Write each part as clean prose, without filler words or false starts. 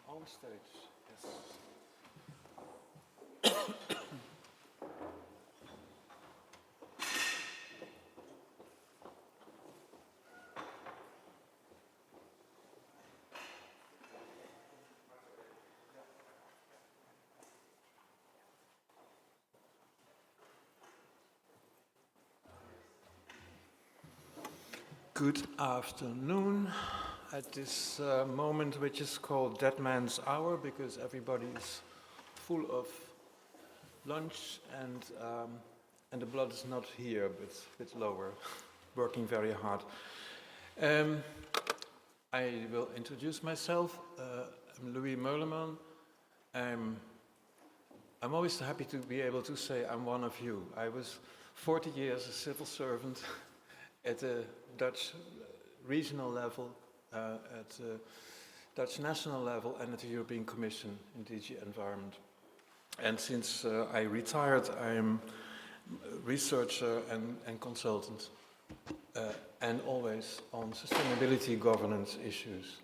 On stage, yes. Good afternoon at this moment, which is called Dead Man's Hour, because everybody is full of lunch and the blood is not here, but a bit lower, working very hard. I will introduce myself. I'm Meuleman. I'm always happy to be able to say I'm one of you. I was 40 years a civil servant at the Dutch regional level, at the Dutch national level, and at the European Commission in DG Environment. And since I retired, I am a researcher and consultant, and always on sustainability governance issues.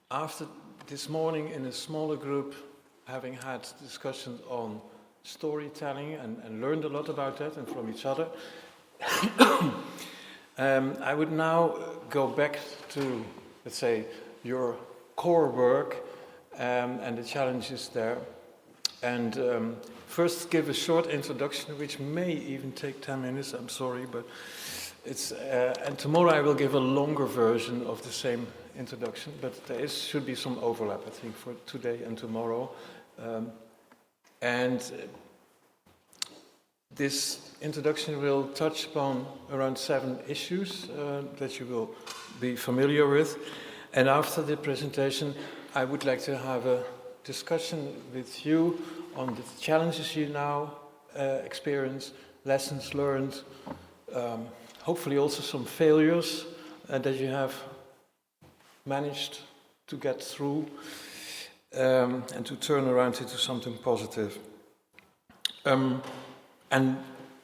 After this morning in a smaller group, having had discussions on storytelling and learned a lot about that and from each other, I would now go back to, let's say, your core work and the challenges there. And first give a short introduction, which may even take 10 minutes, I'm sorry, but it's, and tomorrow I will give a longer version of the same introduction, but there should be some overlap, I think, for today and tomorrow. And this introduction will touch upon around 7 issues that you will be familiar with. And after the presentation, I would like to have a discussion with you on the challenges you now experience, lessons learned, hopefully also some failures that you have managed to get through and to turn around into something positive. And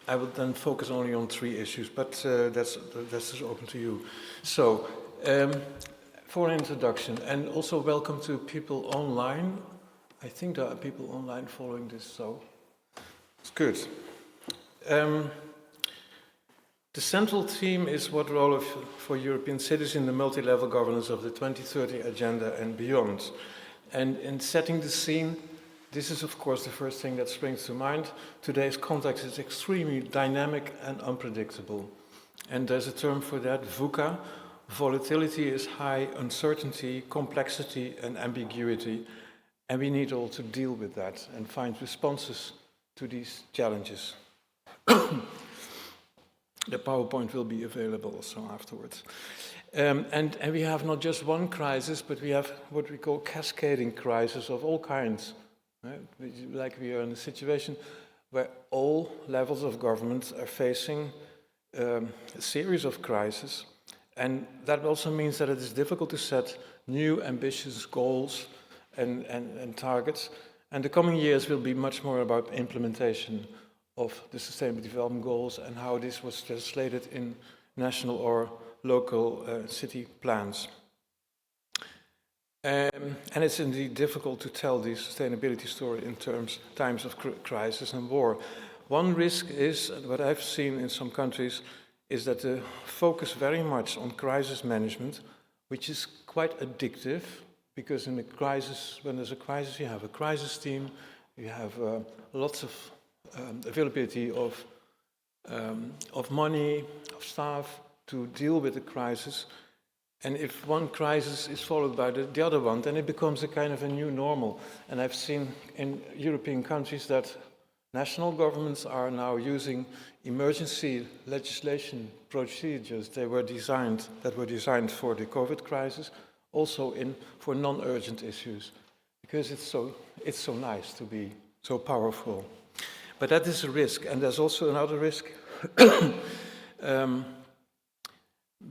I will then focus only on 3 issues, but that's open to you. So, for an introduction, and also welcome to people online. I think there are people online following this, so it's good. The central theme is what role for European cities in the multi-level governance of the 2030 agenda and beyond. And in setting the scene, this is of course the first thing that springs to mind. Today's context is extremely dynamic and unpredictable. And there's a term for that, VUCA. Volatility is high, uncertainty, complexity and ambiguity. And we need all to deal with that and find responses to these challenges. The PowerPoint will be available also afterwards. And we have not just one crisis, but we have what we call cascading crises of all kinds. Right? Like we are in a situation where all levels of government are facing a series of crises. And that also means that it is difficult to set new ambitious goals and targets. And the coming years will be much more about implementation of the Sustainable Development Goals and how this was translated in national or local city plans. And it's indeed difficult to tell the sustainability story in times of crisis and war. One risk is, what I've seen in some countries, is that the focus very much on crisis management, which is quite addictive, because in a crisis, when there's a crisis, you have a crisis team, you have lots of availability of money, of staff to deal with the crisis. And if one crisis is followed by the other one, then it becomes a kind of a new normal. And I've seen in European countries that national governments are now using emergency legislation procedures that were designed for the COVID crisis, also for non-urgent issues, because it's so nice to be so powerful. But that is a risk, and there's also another risk,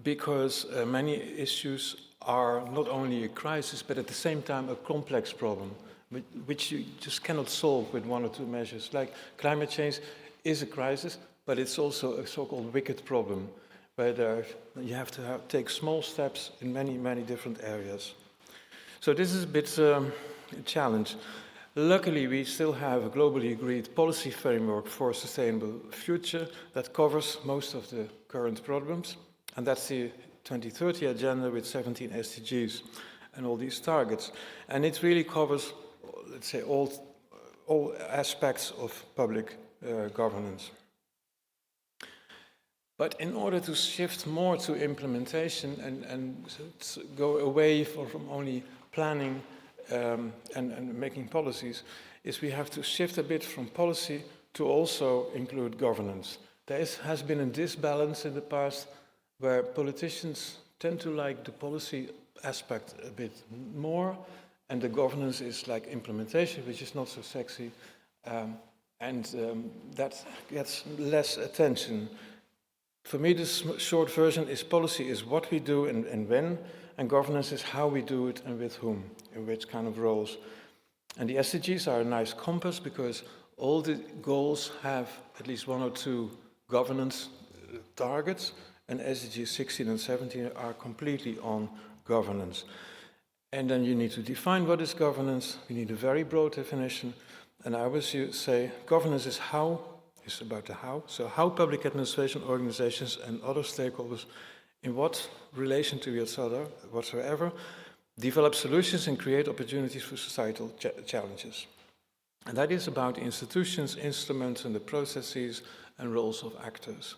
because many issues are not only a crisis, but at the same time a complex problem, which you just cannot solve with 1 or 2 measures. Like climate change is a crisis, but it's also a so-called wicked problem, where you have to take small steps in many, many different areas. So this is a bit a challenge. Luckily, we still have a globally agreed policy framework for a sustainable future that covers most of the current problems, and that's the 2030 agenda with 17 SDGs and all these targets. And it really covers, let's say, all aspects of public governance. But in order to shift more to implementation and go away from only planning and making policies, is we have to shift a bit from policy to also include governance. There has been a disbalance in the past where politicians tend to like the policy aspect a bit more, and the governance is like implementation, which is not so sexy, that gets less attention. For me, this short version is policy is what we do and when, and governance is how we do it and with whom, in which kind of roles. And the SDGs are a nice compass because all the goals have at least one or two governance targets, and SDGs 16 and 17 are completely on governance. And then you need to define what is governance. We need a very broad definition. And I always say governance is how, it's about the how. So how public administration organizations and other stakeholders, in what relation to each other whatsoever, develop solutions and create opportunities for societal challenges. And that is about institutions, instruments, and the processes and roles of actors.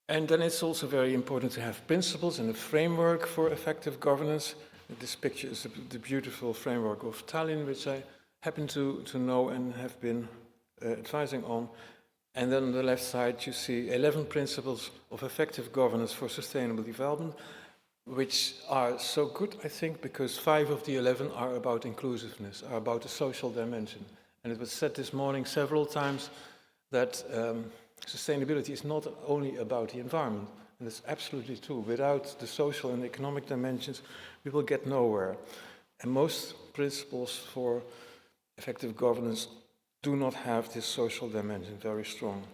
And then it's also very important to have principles and a framework for effective governance. This picture is the beautiful framework of Tallinn, which I happen to know and have been advising on. And then on the left side, you see 11 principles of effective governance for sustainable development, which are so good, I think, because 5 of the 11 are about inclusiveness, are about the social dimension. And it was said this morning several times that sustainability is not only about the environment, and it's absolutely true. Without the social and economic dimensions, we will get nowhere. And most principles for effective governance do not have this social dimension very strong.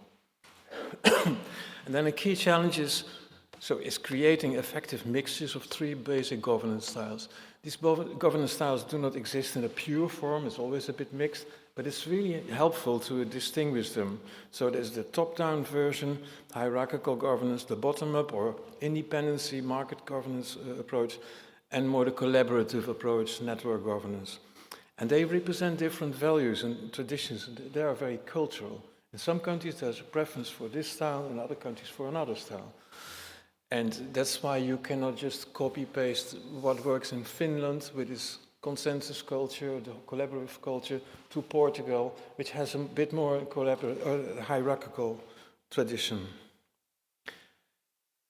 And then a key challenge is creating effective mixtures of 3 basic governance styles. These governance styles do not exist in a pure form, it's always a bit mixed, but it's really helpful to distinguish them. So there's the top-down version, hierarchical governance, the bottom-up or independency, market governance approach, and more the collaborative approach, network governance. And they represent different values and traditions. They are very cultural. In some countries there's a preference for this style, in other countries for another style. And that's why you cannot just copy-paste what works in Finland with its consensus culture, the collaborative culture, to Portugal, which has a bit more hierarchical tradition.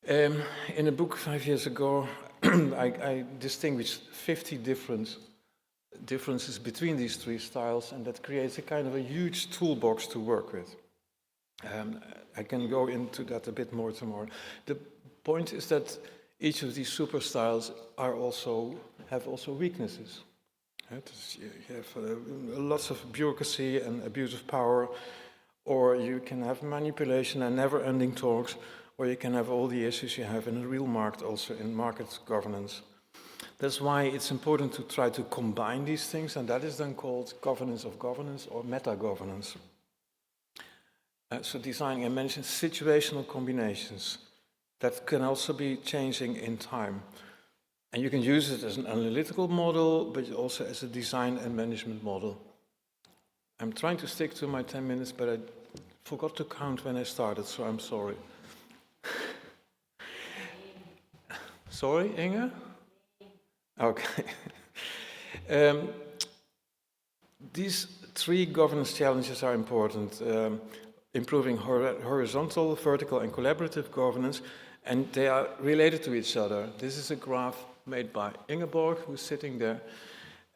In a book 5 years ago, I distinguished 50 differences between these 3 styles, and that creates a kind of a huge toolbox to work with. I can go into that a bit more tomorrow. The point is that each of these super styles have also weaknesses. You have lots of bureaucracy and abuse of power, or you can have manipulation and never-ending talks, or you can have all the issues you have in a real market, also in market governance. That's why it's important to try to combine these things, and that is then called governance of governance or meta-governance. So designing, I mentioned situational combinations that can also be changing in time. And you can use it as an analytical model, but also as a design and management model. I'm trying to stick to my 10 minutes, but I forgot to count when I started, so I'm sorry. Sorry, Inge? Okay. These 3 governance challenges are important. Improving horizontal, vertical, and collaborative governance, and they are related to each other. This is a graph made by Ingeborg, who's sitting there,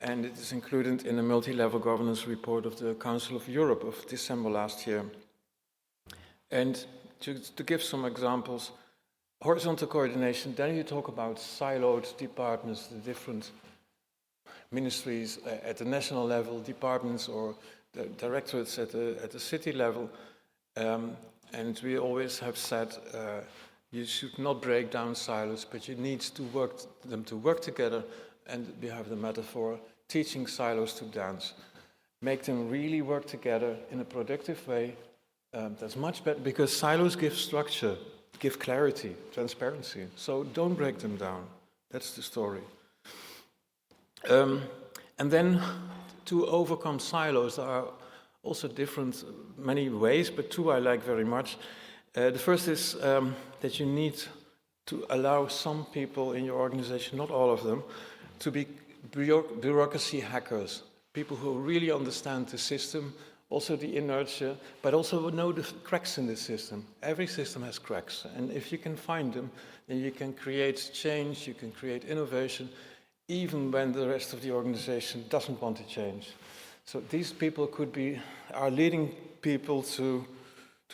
and it is included in a multi-level governance report of the Council of Europe of December last year. And to give some examples, horizontal coordination, then you talk about siloed departments, the different ministries at the national level, departments or the directorates at the city level. And we always have said You should not break down silos, but you need them to work together. And we have the metaphor, teaching silos to dance. Make them really work together in a productive way. That's much better, because silos give structure, give clarity, transparency. So don't break them down. That's the story. And then to overcome silos, there are also many ways, but two I like very much. The first is that you need to allow some people in your organization, not all of them, to be bureaucracy hackers, people who really understand the system, also the inertia, but also know the cracks in the system. Every system has cracks, and if you can find them, then you can create change, you can create innovation, even when the rest of the organization doesn't want to change. So these people are leading people to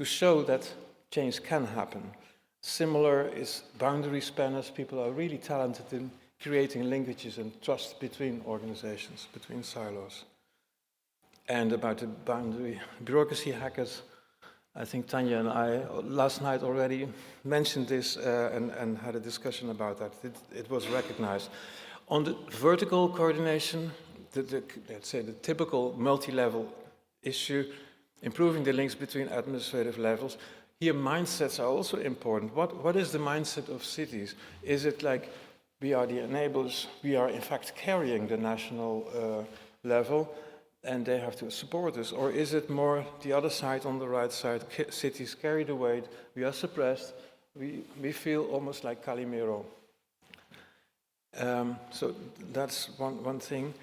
show that change can happen. Similar is boundary spanners. People are really talented in creating linkages and trust between organizations, between silos. And about the boundary bureaucracy hackers, I think Tanya and I last night already mentioned this and had a discussion about that. It was recognized. On the vertical coordination, let's say the typical multi-level issue, improving the links between administrative levels, here mindsets are also important. What is the mindset of cities? Is it like we are the enablers, we are in fact carrying the national level, and they have to support us? Or is it more the other side, on the right side, cities carry the weight, we are suppressed, we feel almost like Calimero. So that's one thing.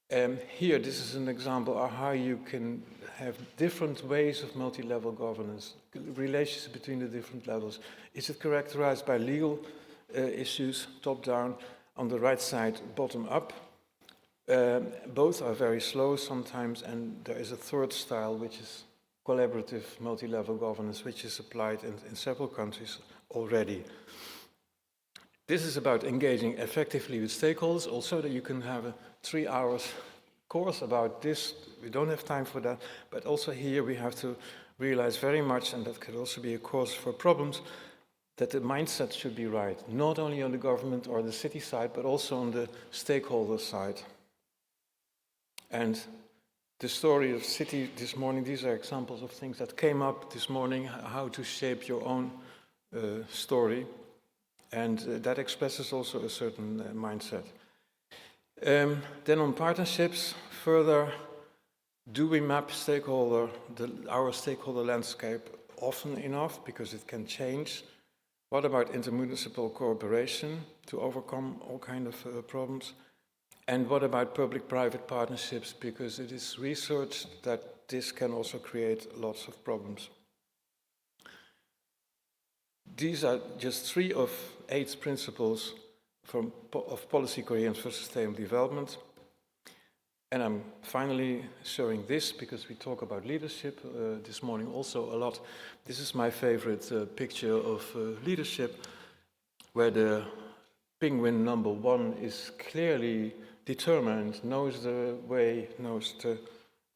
Here, this is an example of how you can have different ways of multi-level governance, relations between the different levels. Is it characterized by legal issues, top-down, on the right side, bottom-up? Both are very slow sometimes, and there is a third style, which is collaborative multi-level governance, which is applied in several countries already. This is about engaging effectively with stakeholders, also that you can have a 3 hours course about this. We don't have time for that, but also here we have to realize very much, and that could also be a course for problems, that the mindset should be right, not only on the government or the city side, but also on the stakeholder side. And the story of city this morning, these are examples of things that came up this morning, how to shape your own story. And that expresses also a certain mindset. Then on partnerships, further, do we map our stakeholder landscape often enough, because it can change? What about intermunicipal cooperation to overcome all kinds of problems? And what about public-private partnerships, because it is researched that this can also create lots of problems. These are just 3 of 8 principles of policy coherence for sustainable development. And I'm finally showing this because we talk about leadership this morning also a lot. This is my favorite picture of leadership, where the penguin number 1 is clearly determined, knows the way, knows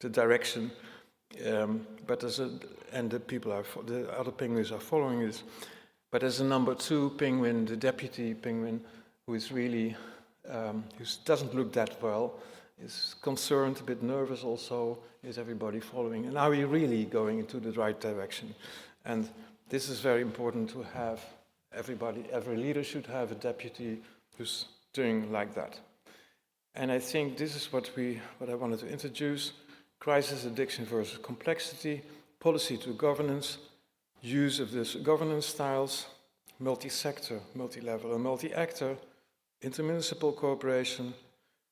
the direction, but the other penguins are following this. But there's a number 2 penguin, the deputy penguin, who is really, who doesn't look that well, is concerned, a bit nervous also. Is everybody following? And are we really going into the right direction? And this is very important to have every leader should have a deputy who's doing like that. And I think this is what I wanted to introduce: crisis addiction versus complexity, policy to governance, use of this governance styles, multi-sector, multi-level and multi-actor, intermunicipal cooperation,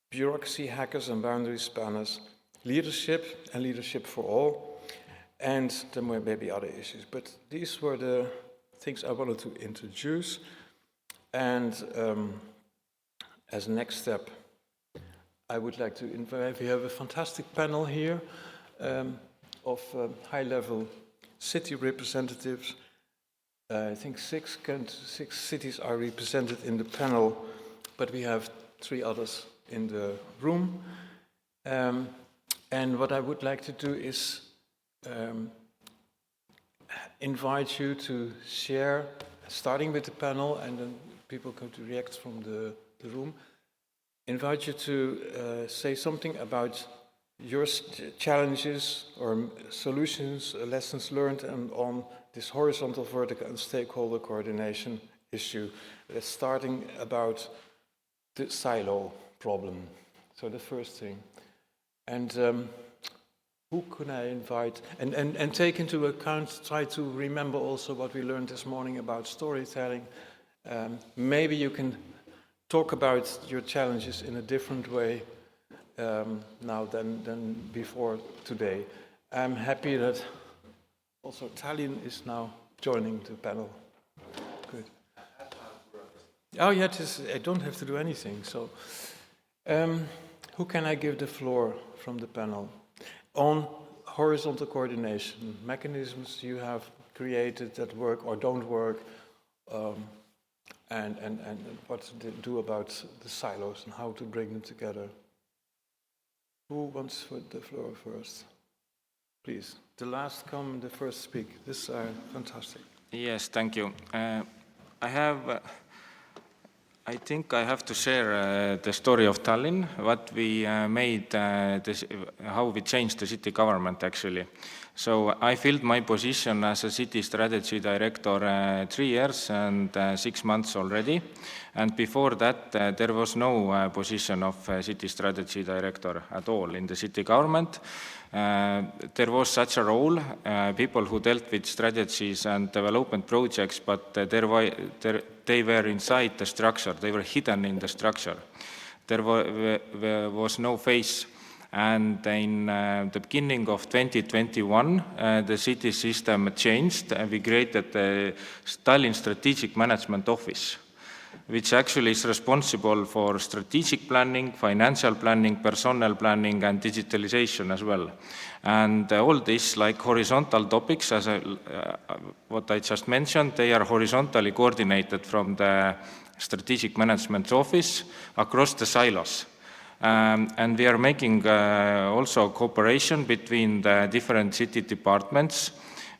bureaucracy hackers and boundary spanners, leadership and leadership for all, and there may be other issues. But these were the things I wanted to introduce. And as a next step, I would like to invite, we have a fantastic panel here of high-level city representatives. I think 6 cities are represented in the panel, but we have 3 others in the room. And what I would like to do is invite you to share starting with the panel, and then people going to react from the room. Invite you to say something about your challenges or solutions, lessons learned, and on this horizontal, vertical, and stakeholder coordination issue. Starting about the silo problem. So the first thing. And who can I invite? And take into account, try to remember also what we learned this morning about storytelling. Maybe you can talk about your challenges in a different way now than before today. I'm happy that also Tallinn is now joining the panel. Good. Oh yeah, I don't have to do anything. So, who can I give the floor from the panel on horizontal coordination mechanisms you have created that work or don't work, and what to do about the silos and how to bring them together? Who wants the floor first? Please, the last come, the first speak. This is fantastic. Yes, thank you. I think I have to share the story of Tallinn, what we made, how we changed the city government actually. So I filled my position as a city strategy director 3 years and 6 months already. And before that, there was no position of city strategy director at all in the city government. There was such a role, people who dealt with strategies and development projects, but they were inside the structure, they were hidden in the structure. There was no face. And in the beginning of 2021, the city system changed, and we created the Tallinn Strategic Management Office, which actually is responsible for strategic planning, financial planning, personnel planning, and digitalization as well. And all these, like horizontal topics, as what I just mentioned, they are horizontally coordinated from the Strategic Management Office across the silos. And we are making also cooperation between the different city departments.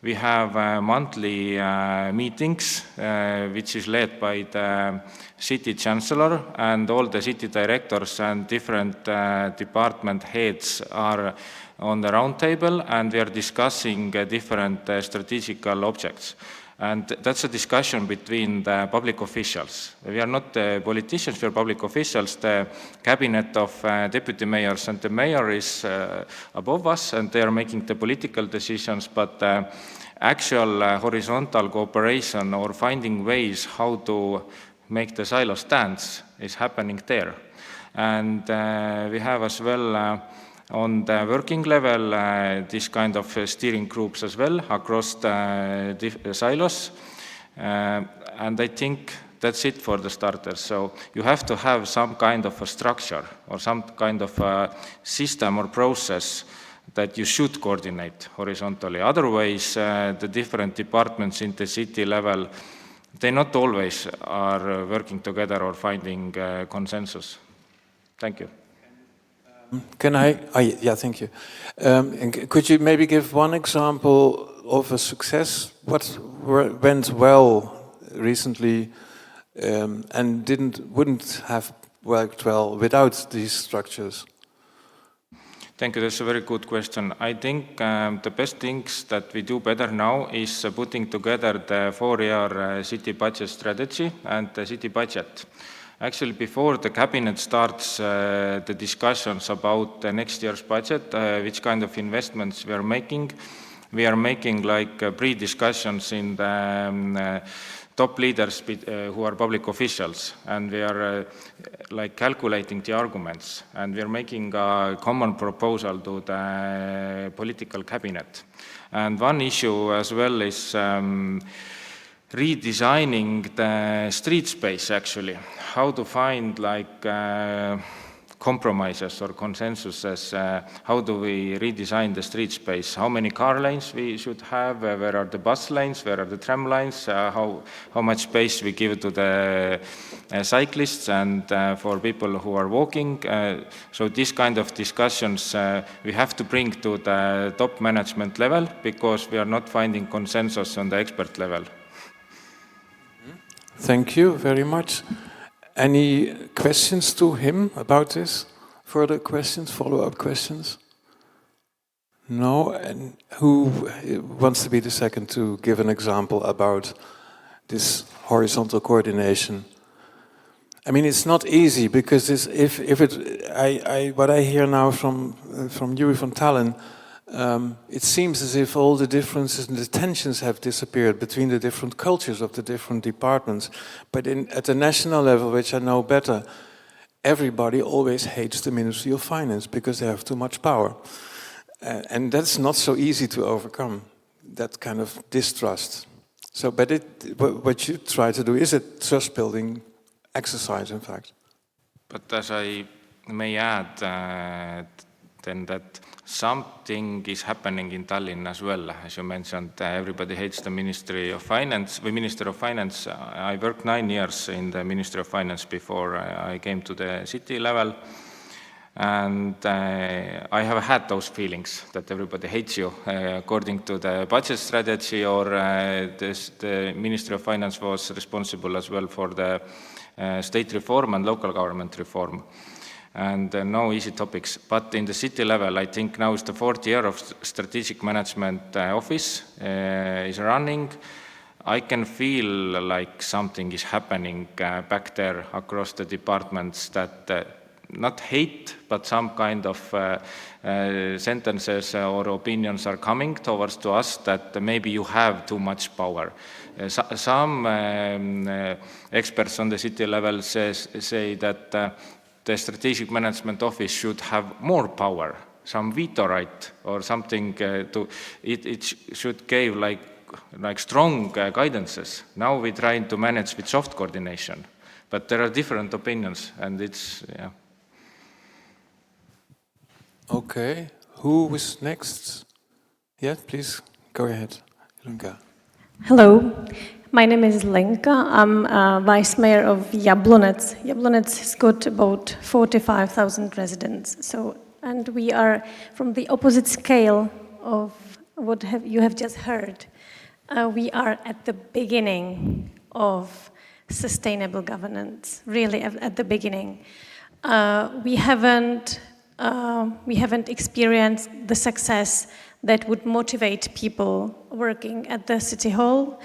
We have monthly meetings, which is led by the city chancellor, and all the city directors and different department heads are on the round table, and we are discussing different strategical objects. And that's a discussion between the public officials. We are not politicians, we are public officials. The cabinet of deputy mayors and the mayor is above us, and they are making the political decisions, but actual horizontal cooperation or finding ways how to make the silo stands is happening there. And we have as well on the working level, this kind of steering groups as well across the silos. And I think that's it for the starters. So you have to have some kind of a structure or some kind of a system or process that you should coordinate horizontally. Otherwise, the different departments in the city level, they not always are working together or finding consensus. Thank you. Can I? Yeah, thank you. Could you maybe give one example of a success? What went well recently and wouldn't have worked well without these structures? Thank you. That's a very good question. I think the best things that we do better now is putting together the 4-year city budget strategy and the city budget. Actually, before the cabinet starts the discussions about the next year's budget, which kind of investments we are making like pre-discussions in the top leaders who are public officials, and we are like calculating the arguments, and we are making a common proposal to the political cabinet. And one issue as well is redesigning the street space actually, how to find like compromises or consensuses, how do we redesign the street space, how many car lanes we should have, where are the bus lanes, where are the tram lines, how much space we give to the cyclists and for people who are walking. So this kind of discussions we have to bring to the top management level because we are not finding consensus on the expert level. Thank you very much. Any questions to him about this? Further questions, follow-up questions? No? And who wants to be the second to give an example about this horizontal coordination? I mean, it's not easy because what I hear now from you, from Tallinn, it seems as if all the differences and the tensions have disappeared between the different cultures of the different departments. But at the national level, which I know better, everybody always hates the Ministry of Finance because they have too much power. And that's not so easy to overcome, that kind of distrust. So, but what you try to do is a trust-building exercise, in fact. But as I may add, then that something is happening in Tallinn as well. As you mentioned, everybody hates the Ministry of Finance, the Minister of Finance. I worked 9 years in the Ministry of Finance before I came to the city level. And I have had those feelings that everybody hates you according to the budget strategy, or the Ministry of Finance was responsible as well for the state reform and local government reform. And no easy topics. But in the city level, I think now is the 4th year of strategic management office is running. I can feel like something is happening back there across the departments, that not hate, but some kind of sentences or opinions are coming towards to us that maybe you have too much power. Some experts on the city level say that the strategic management office should have more power, some veto right or something. It should give like strong guidances. Now we're trying to manage with soft coordination, but there are different opinions, and it's yeah. Okay, who was next? Yeah, please go ahead, Lenka. Hello, my name is Lenka. I'm Vice Mayor of Jablonec. Jablonec has got about 45,000 residents. And we are from the opposite scale of what you have just heard. We are at the beginning of sustainable governance, really at the beginning. We haven't experienced the success that would motivate people working at the City Hall.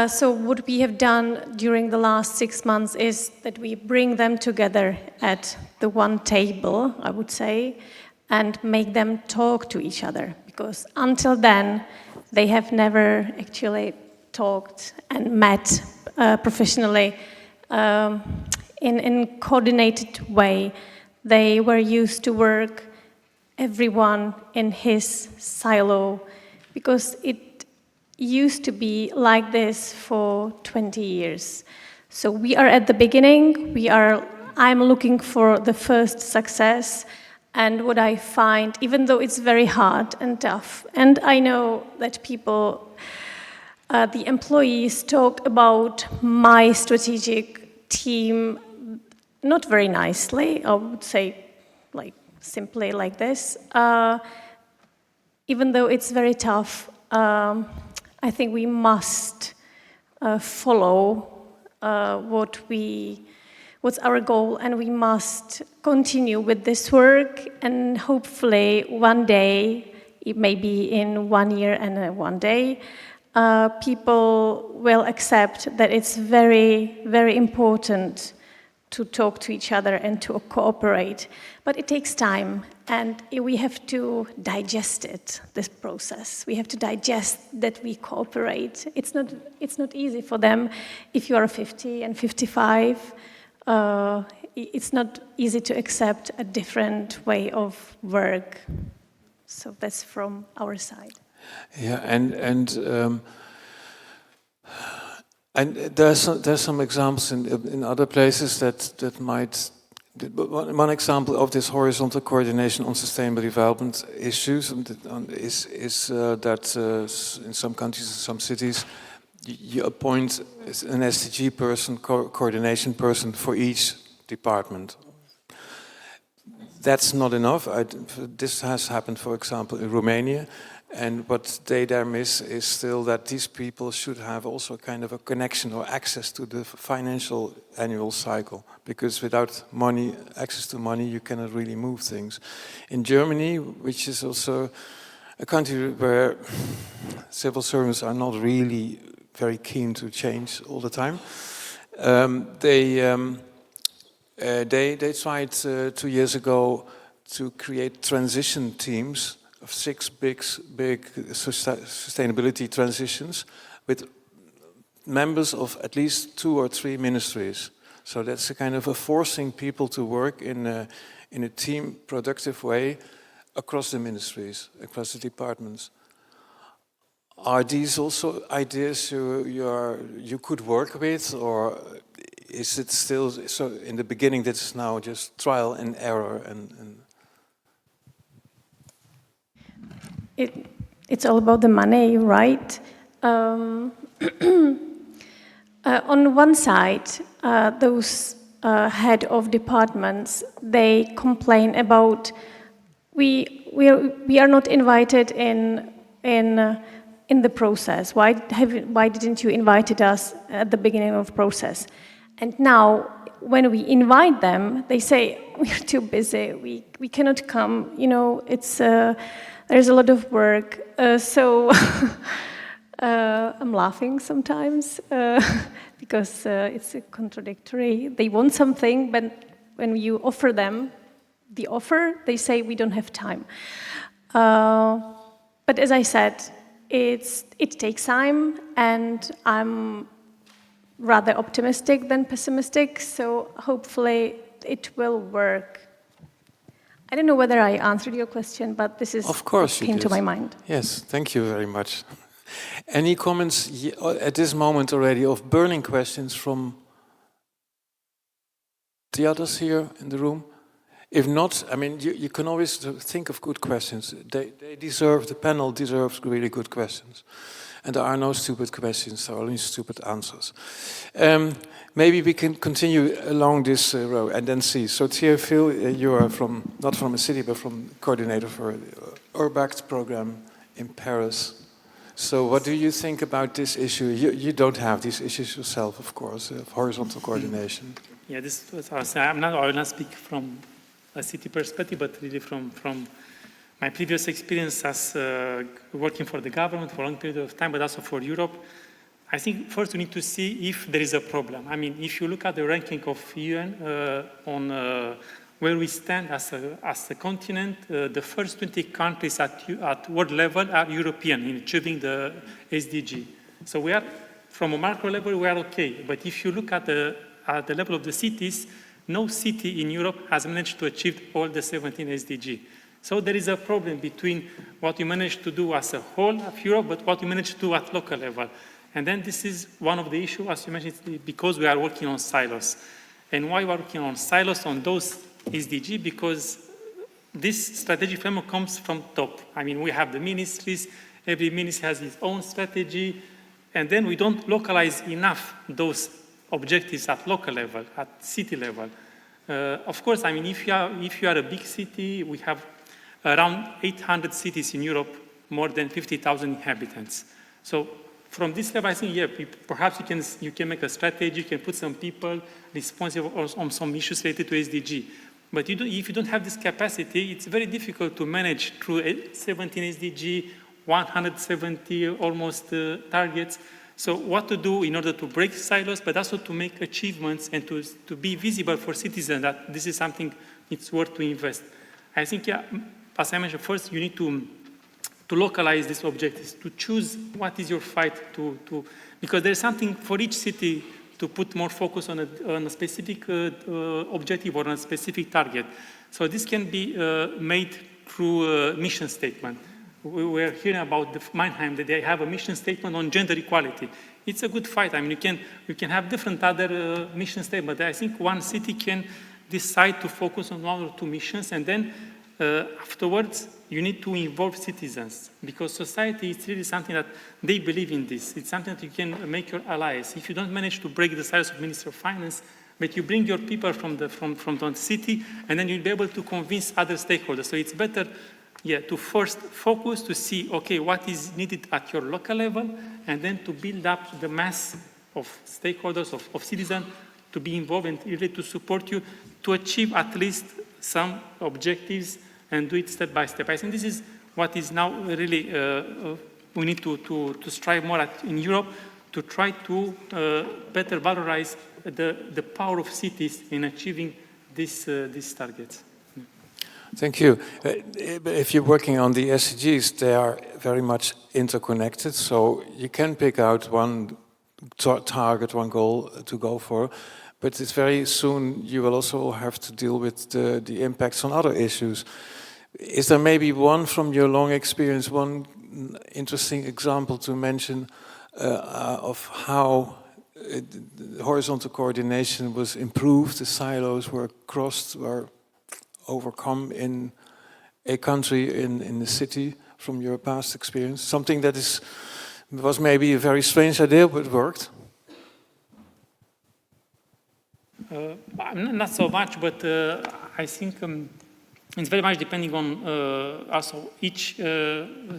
So what we have done during the last 6 months is that we bring them together at the one table, I would say, and make them talk to each other. Because until then, they have never actually talked and met professionally in coordinated way. They were used to work everyone in his silo, because it used to be like this for 20 years. So we are at the beginning. I'm looking for the first success, and what I find, even though it's very hard and tough, and I know that people, the employees talk about my strategic team not very nicely, I would say, simply like this. Even though it's very tough, I think we must follow what's our goal, and we must continue with this work, and hopefully one day, it may be in 1 year and 1 day, people will accept that it's very, very important to talk to each other and to cooperate. But it takes time, and we have to digest it, this process. We have to digest that we cooperate. It's not easy for them. If you are 50 and 55, it's not easy to accept a different way of work. So that's from our side. Yeah, and there's some examples in other places that might. One example of this horizontal coordination on sustainable development issues is that in some countries, in some cities, you appoint an SDG person, coordination person for each department. That's not enough. This has happened, for example, in Romania, And what they there miss is still that these people should have also kind of a connection or access to the financial annual cycle, because without money, access to money, you cannot really move things. In Germany, which is also a country where civil servants are not really very keen to change all the time, they tried 2 years ago to create transition teams of 6 big sustainability transitions with members of at least 2 or 3 ministries. So that's a kind of a forcing people to work in a team productive way across the ministries, across the departments. Are these also ideas you could work with, or is it still so in the beginning this is now just trial and error and It's all about the money, right? On one side, those head of departments, they complain about we are not invited in the process. Why didn't you invite us at the beginning of the process? And now, when we invite them, they say we're too busy. We cannot come. You know, it's. There's a lot of work, so I'm laughing sometimes because it's contradictory. They want something, but when you offer them the offer, they say we don't have time. But as I said, it takes time, and I'm rather optimistic than pessimistic, so hopefully it will work. I don't know whether I answered your question, but this is what came to my mind. Yes, thank you very much. Any comments at this moment already of burning questions from the others here in the room? If not, I mean, you can always think of good questions. The panel deserves really good questions. And there are no stupid questions, there are only stupid answers. Maybe we can continue along this row and then see. So Phil, you are not from a city, but from coordinator for the URBACT program in Paris. So what do you think about this issue? You don't have these issues yourself, of course, of horizontal coordination. Yeah, this was I will not speak from a city perspective, but really from my previous experience as working for the government for a long period of time, but also for Europe. I think first we need to see if there is a problem. I mean, if you look at the ranking of UN on where we stand as a continent, the first 20 countries at world level are European in achieving the SDG. So we are, from a macro level, we are okay. But if you look at the level of the cities, no city in Europe has managed to achieve all the 17 SDG. So there is a problem between what you manage to do as a whole of Europe, but what you manage to do at local level. And then this is one of the issues, as you mentioned, because we are working on silos. And why we are working on silos on those SDG? Because this strategic framework comes from top. I mean, we have the ministries, every ministry has its own strategy, and then we don't localize enough those objectives at local level, at city level. Of course, I mean, if you are a big city, we have around 800 cities in Europe, more than 50,000 inhabitants. So from this level, I think, yeah, perhaps you can make a strategy, you can put some people responsible on some issues related to SDG. But if you don't have this capacity, it's very difficult to manage through 17 SDG, 170 almost targets. So what to do in order to break silos, but also to make achievements and to be visible for citizens that this is something it's worth to invest. I think, yeah, as I mentioned, first you need to localize these objectives, to choose what is your fight because there's something for each city to put more focus on a specific objective or on a specific target. So this can be made through a mission statement. We were hearing about the Mannheim, that they have a mission statement on gender equality. It's a good fight. I mean, you can have different other mission statements. I think one city can decide to focus on 1 or 2 missions, and then afterwards, you need to involve citizens, because society is really something that they believe in this. It's something that you can make your allies. If you don't manage to break the silos of Ministry of Finance, but you bring your people from the city, and then you'll be able to convince other stakeholders. So it's better to first focus to see, okay, what is needed at your local level, and then to build up the mass of stakeholders, of citizens, to be involved and really to support you to achieve at least some objectives and do it step by step. I think this is what is now really, we need to strive more at in Europe to try to better valorize the power of cities in achieving these targets. Thank you. If you're working on the SDGs, they are very much interconnected, so you can pick out one target, one goal to go for, but it's very soon you will also have to deal with the impacts on other issues. Is there maybe one from your long experience, one interesting example to mention of how horizontal coordination was improved, the silos were crossed, were overcome in a country, in the city, from your past experience? Something that was maybe a very strange idea, but worked? Not so much, but I think it's very much depending on also each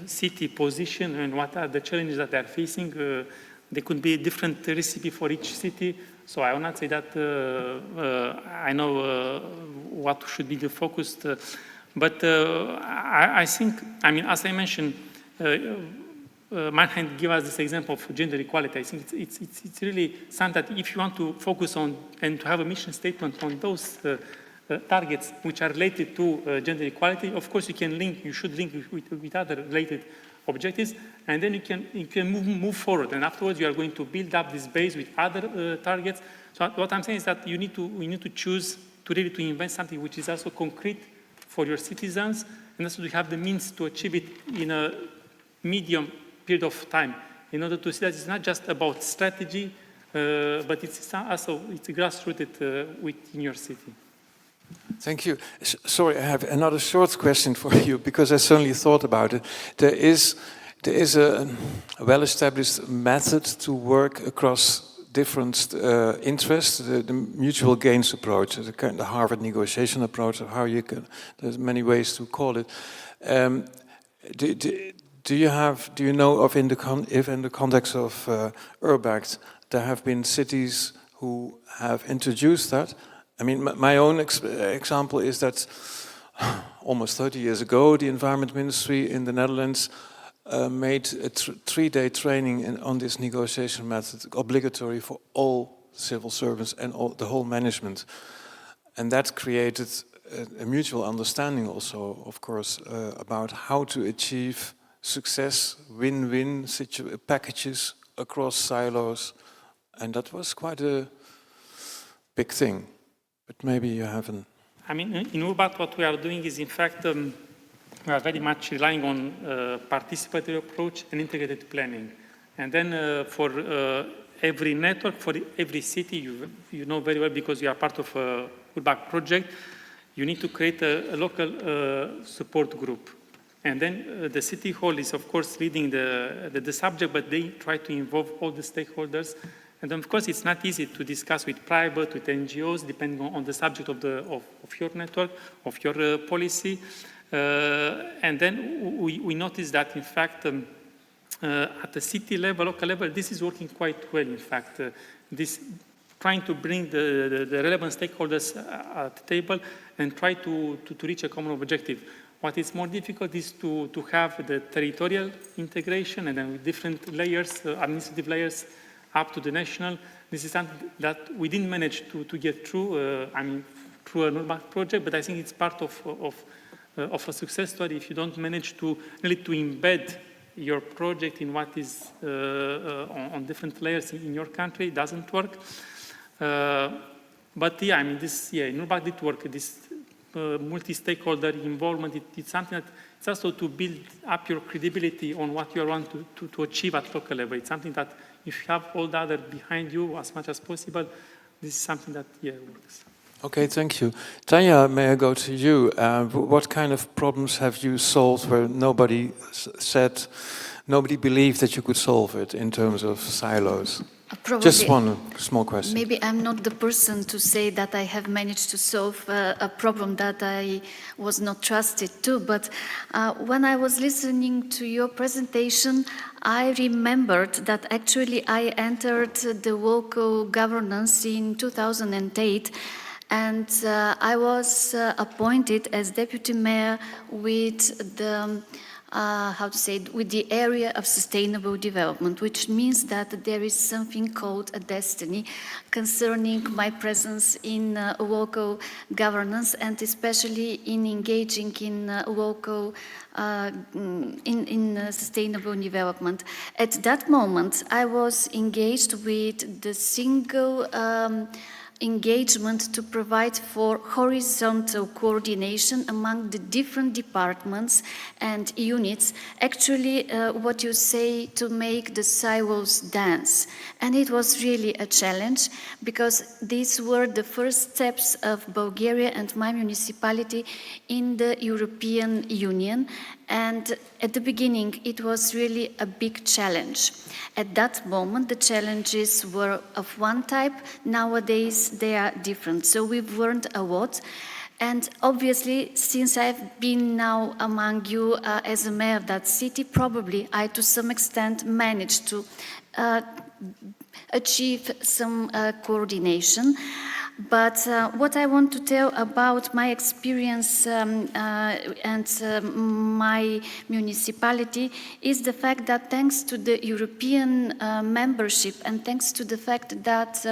city position and what are the challenges that they're facing. There could be a different recipe for each city. So I will not say that I know what should be the focus, but I think, I mean, as I mentioned, Mannheim gave us this example of gender equality. I think it's really something that if you want to focus on and to have a mission statement on those targets which are related to gender equality, of course you should link with other related objectives, and then you can move forward, and afterwards you are going to build up this base with other targets. So what I'm saying is that we need to choose to really to invent something which is also concrete for your citizens, and also to have the means to achieve it in a medium period of time, in order to see that it's not just about strategy, but it's also grassrooted within your city. Thank you. Sorry, I have another short question for you, because I suddenly thought about it. There is a well-established method to work across different interests, the mutual gains approach, the Harvard negotiation approach, or how you can, there's many ways to call it. Do you know of if in the context of Urbact there have been cities who have introduced that? I mean, my own example is that almost 30 years ago, the Environment Ministry in the Netherlands made a 3-day training on this negotiation method obligatory for all civil servants and the whole management. And that created a mutual understanding also, of course, about how to achieve success, win-win packages across silos. And that was quite a big thing. But maybe you haven't. I mean, in Urbat, what we are doing is, in fact, we are very much relying on participatory approach and integrated planning. And then for every network, for every city, you know very well, because you are part of a Urbat project, you need to create a local support group. And then the city hall is, of course, leading the subject, but they try to involve all the stakeholders. And of course, it's not easy to discuss with private, with NGOs, depending on the subject of your network, of your policy. And then we notice that, in fact, at the city level, local level, this is working quite well, in fact. This trying to bring the relevant stakeholders at the table and try to reach a common objective. What is more difficult is to have the territorial integration, and then with different layers, administrative layers, up to the national. This is something that we didn't manage to get through, through an Urban project, but I think it's part of a success story if you don't manage to really to embed your project in what is on different layers in your country. It doesn't work. But yeah, in Urban did work. This multi-stakeholder involvement, it's something that it's also to build up your credibility on what you want to achieve at local level. It's something that if you have all the other behind you as much as possible, this is something that, works. Okay, thank you. Tanya, may I go to you? What kind of problems have you solved where nobody believed that you could solve it in terms of silos? Probably, Just one small question. maybe I'm not the person to say that I have managed to solve a problem that I was not trusted to, but when I was listening to your presentation, I remembered that actually I entered the local governance in 2008, and I was appointed as deputy mayor with the with the area of sustainable development, which means that there is something called a destiny concerning my presence in local governance, and especially in engaging in local sustainable development. At that moment, I was engaged with the single engagement to provide for horizontal coordination among the different departments and units, actually what you say, to make the silos dance. And it was really a challenge, because these were the first steps of Bulgaria and my municipality in the European Union. And at the beginning, it was really a big challenge. At that moment, the challenges were of one type. Nowadays, they are different. So we've learned a lot. And obviously, since I've been now among you as a mayor of that city, probably I, to some extent, managed to achieve some coordination. But what I want to tell about my experience and my municipality is the fact that thanks to the European membership, and thanks to the fact that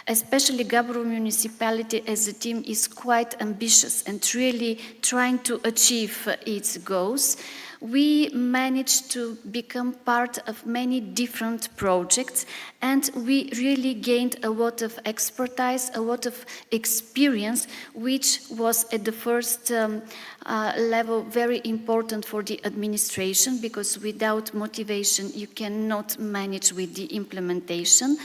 especially Gabro municipality as a team is quite ambitious and really trying to achieve its goals, we managed to become part of many different projects, and we really gained a lot of expertise, a lot of experience, which was at the first level very important for the administration, because without motivation you cannot manage with the implementation.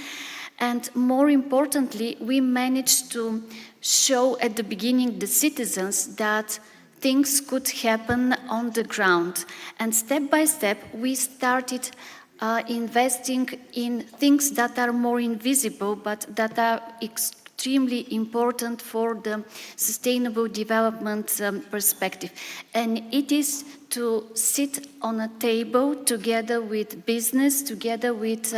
And more importantly, we managed to show at the beginning the citizens that things could happen on the ground. And step by step, we started investing in things that are more invisible, but that are extremely important for the sustainable development perspective. And it is to sit on a table together with business, together with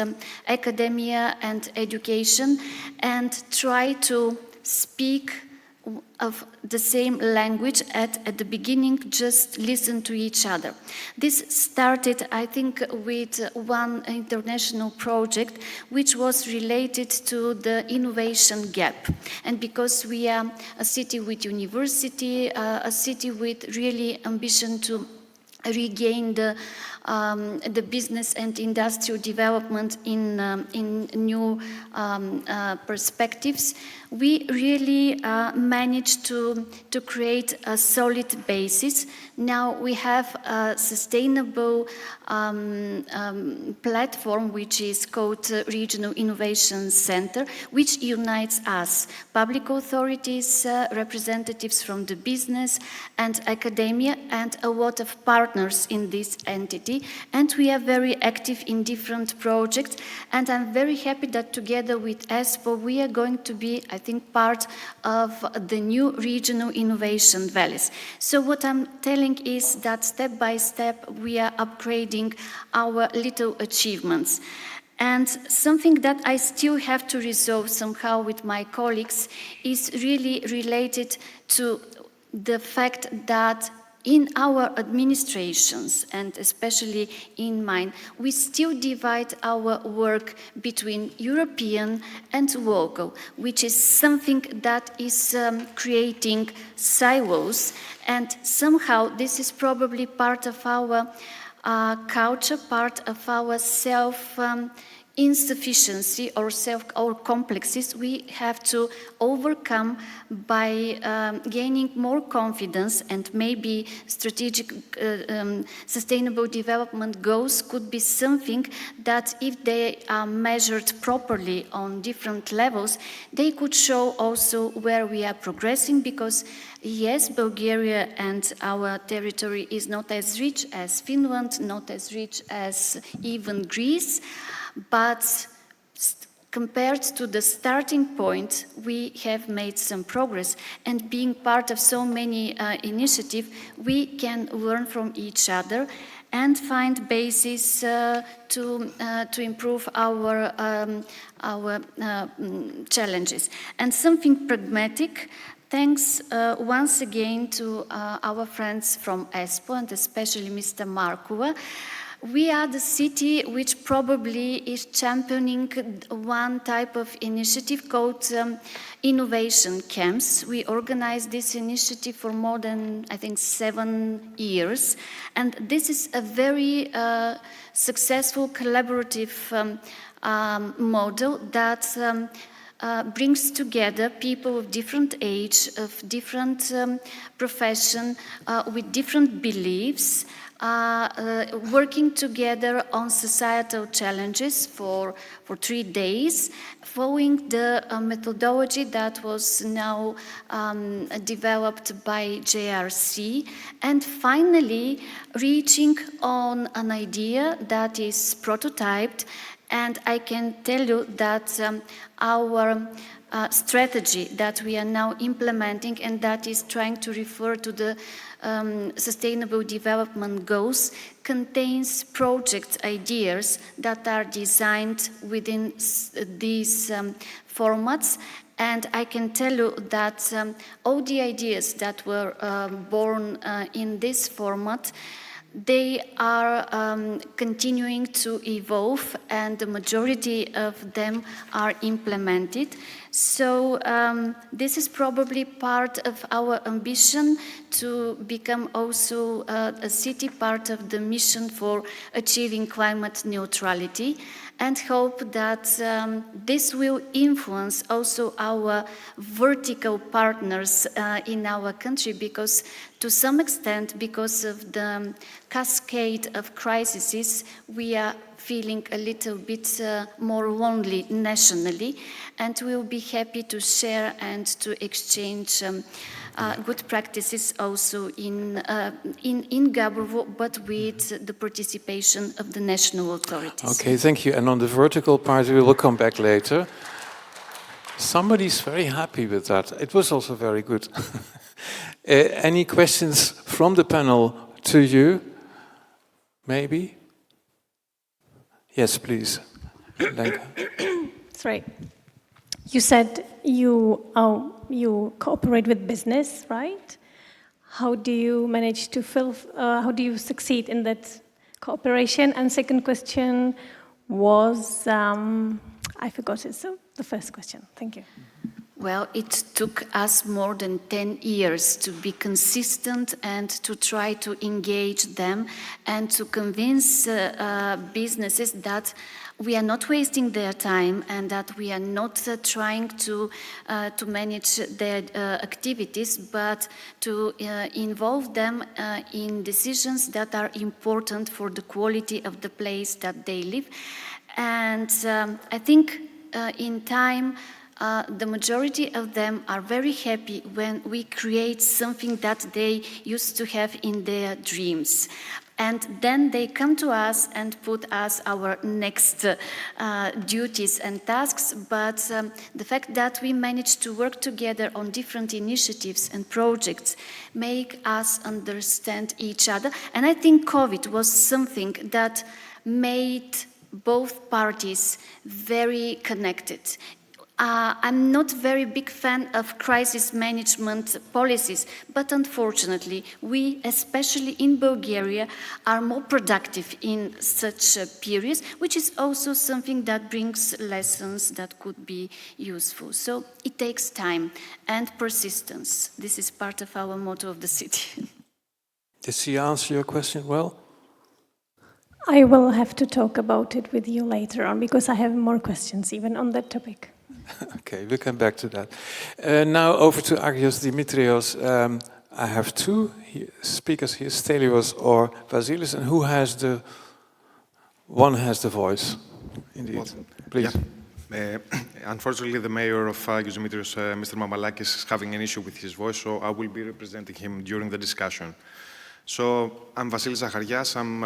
academia and education, and try to speak of the same language at the beginning, just listen to each other. This started, I think, with one international project which was related to the innovation gap. And because we are a city with university, a city with really ambition to regain the business and industrial development in new perspectives, we really managed to create a solid basis. Now we have a sustainable platform which is called Regional Innovation Center, which unites us, public authorities, representatives from the business and academia, and a lot of partners in this entity. And we are very active in different projects, and I'm very happy that together with ESPO we are going to be, I think, part of the new regional innovation valleys. So what I'm telling is that step by step we are upgrading our little achievements. And something that I still have to resolve somehow with my colleagues is really related to the fact that in our administrations, and especially in mine, we still divide our work between European and local, which is something that is creating silos. And somehow this is probably part of our culture, part of our insufficiency or complexes we have to overcome by gaining more confidence, and maybe strategic sustainable development goals could be something that, if they are measured properly on different levels, they could show also where we are progressing, because yes, Bulgaria and our territory is not as rich as Finland, not as rich as even Greece, but compared to the starting point, we have made some progress. And being part of so many initiatives, we can learn from each other and find basis to improve our challenges. And something pragmatic, thanks once again to our friends from ESPO and especially Mr. Markova. We are the city which probably is championing one type of initiative called innovation camps. We organized this initiative for more than, I think, 7 years. And this is a very successful collaborative model that brings together people of different age, of different profession, with different beliefs, working together on societal challenges for 3 days, following the methodology that was now developed by JRC, and finally reaching on an idea that is prototyped. And I can tell you that our strategy that we are now implementing, and that is trying to refer to the Sustainable Development Goals, contains project ideas that are designed within these formats. And I can tell you that all the ideas that were born in this format, they are continuing to evolve, and the majority of them are implemented. So this is probably part of our ambition to become also a city part of the mission for achieving climate neutrality, and hope that this will influence also our vertical partners in our country, because to some extent, because of the cascade of crises, we are feeling a little bit more lonely nationally, and we'll be happy to share and to exchange good practices also in Gabrovo, but with the participation of the national authorities. Okay, thank you. And on the vertical part, we will come back later. Somebody's very happy with that. It was also very good. Any questions from the panel to you? Maybe? Yes, please. Lenka. That's right. You said you cooperate with business, right? How do you manage to how do you succeed in that cooperation? And second question was, I forgot it, so the first question. Thank you. Well, it took us more than 10 years to be consistent and to try to engage them and to convince businesses that we are not wasting their time and that we are not trying to manage their activities, but to involve them in decisions that are important for the quality of the place that they live. And I think in time, the majority of them are very happy when we create something that they used to have in their dreams. And then they come to us and put us our next duties and tasks. But the fact that we managed to work together on different initiatives and projects make us understand each other. And I think COVID was something that made both parties very connected. I'm not a very big fan of crisis management policies, but unfortunately, we, especially in Bulgaria, are more productive in such periods, which is also something that brings lessons that could be useful. So it takes time and persistence. This is part of our motto of the city. Did she answer your question well? I will have to talk about it with you later on, because I have more questions even on that topic. Okay, we'll come back to that. Now over to Agios Dimitrios. I have two speakers here, Stelios or Vasilis, and one has the voice, indeed. Well, please. Yeah. Unfortunately, the mayor of Agios Dimitrios, Mr. Mamalakis, is having an issue with his voice, so I will be representing him during the discussion. So, I'm Vasilis Zacharias. I'm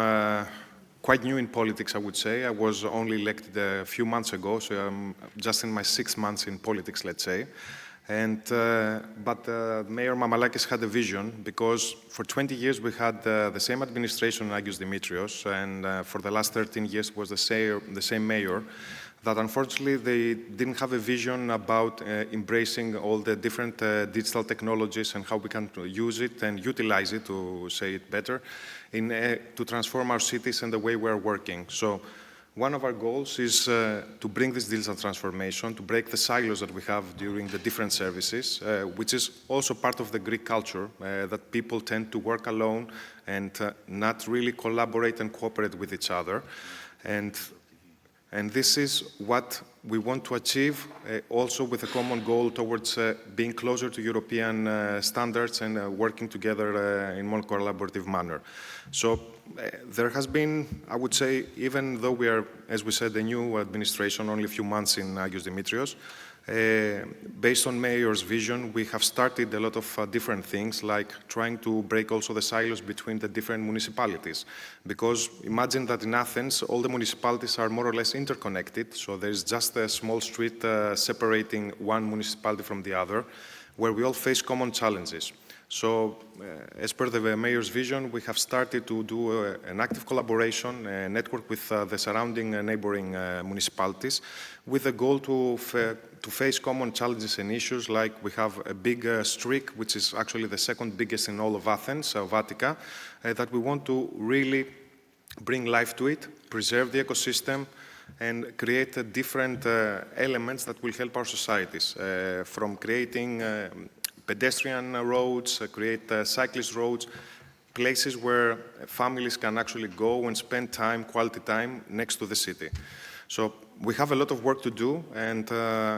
quite new in politics, I would say. I was only elected a few months ago, so I'm just in my 6 months in politics, let's say. But Mayor Mamalakis had a vision, because for 20 years we had the same administration, Agios Dimitrios, and for the last 13 years was the same mayor, that unfortunately they didn't have a vision about embracing all the different digital technologies and how we can use it and utilize it, to say it better, to transform our cities and the way we're working. So one of our goals is to bring this digital transformation, to break the silos that we have during the different services, which is also part of the Greek culture, that people tend to work alone and not really collaborate and cooperate with each other. And this is what we want to achieve, also with a common goal towards being closer to European standards and working together in a more collaborative manner. So there has been, I would say, even though we are, as we said, a new administration, only a few months in Agios Dimitrios, based on Mayor's vision, we have started a lot of different things, like trying to break also the silos between the different municipalities. Because imagine that in Athens, all the municipalities are more or less interconnected, so there's just a small street separating one municipality from the other, where we all face common challenges. So, as per the Mayor's vision, we have started to do an active collaboration, a network with the surrounding neighboring municipalities, with the goal to face common challenges and issues, like we have a big streak, which is actually the second biggest in all of Athens, Vatica, that we want to really bring life to it, preserve the ecosystem, and create different elements that will help our societies, from creating pedestrian roads, create cyclist roads, places where families can actually go and spend time, quality time, next to the city. So we have a lot of work to do, and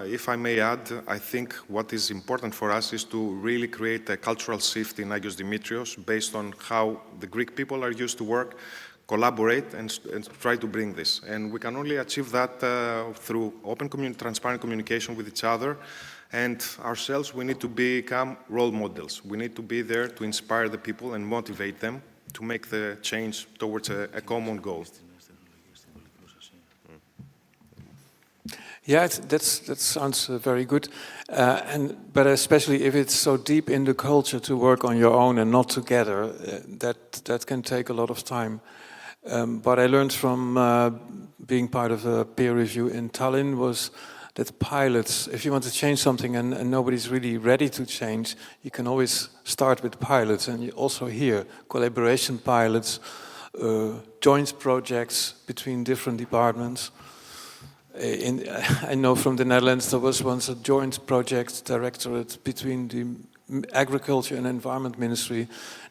if I may add, I think what is important for us is to really create a cultural shift in Agios Dimitrios based on how the Greek people are used to work, collaborate, and try to bring this. And we can only achieve that through open, transparent communication with each other. And ourselves, we need to become role models. We need to be there to inspire the people and motivate them to make the change towards a common goal. Yeah, that sounds very good. But especially if it's so deep in the culture to work on your own and not together, that can take a lot of time. What I learned from being part of a peer review in Tallinn was that pilots, if you want to change something and nobody's really ready to change, you can always start with pilots. And you also hear collaboration pilots, joint projects between different departments. I know from the Netherlands there was once a joint project directorate between the Agriculture and Environment Ministry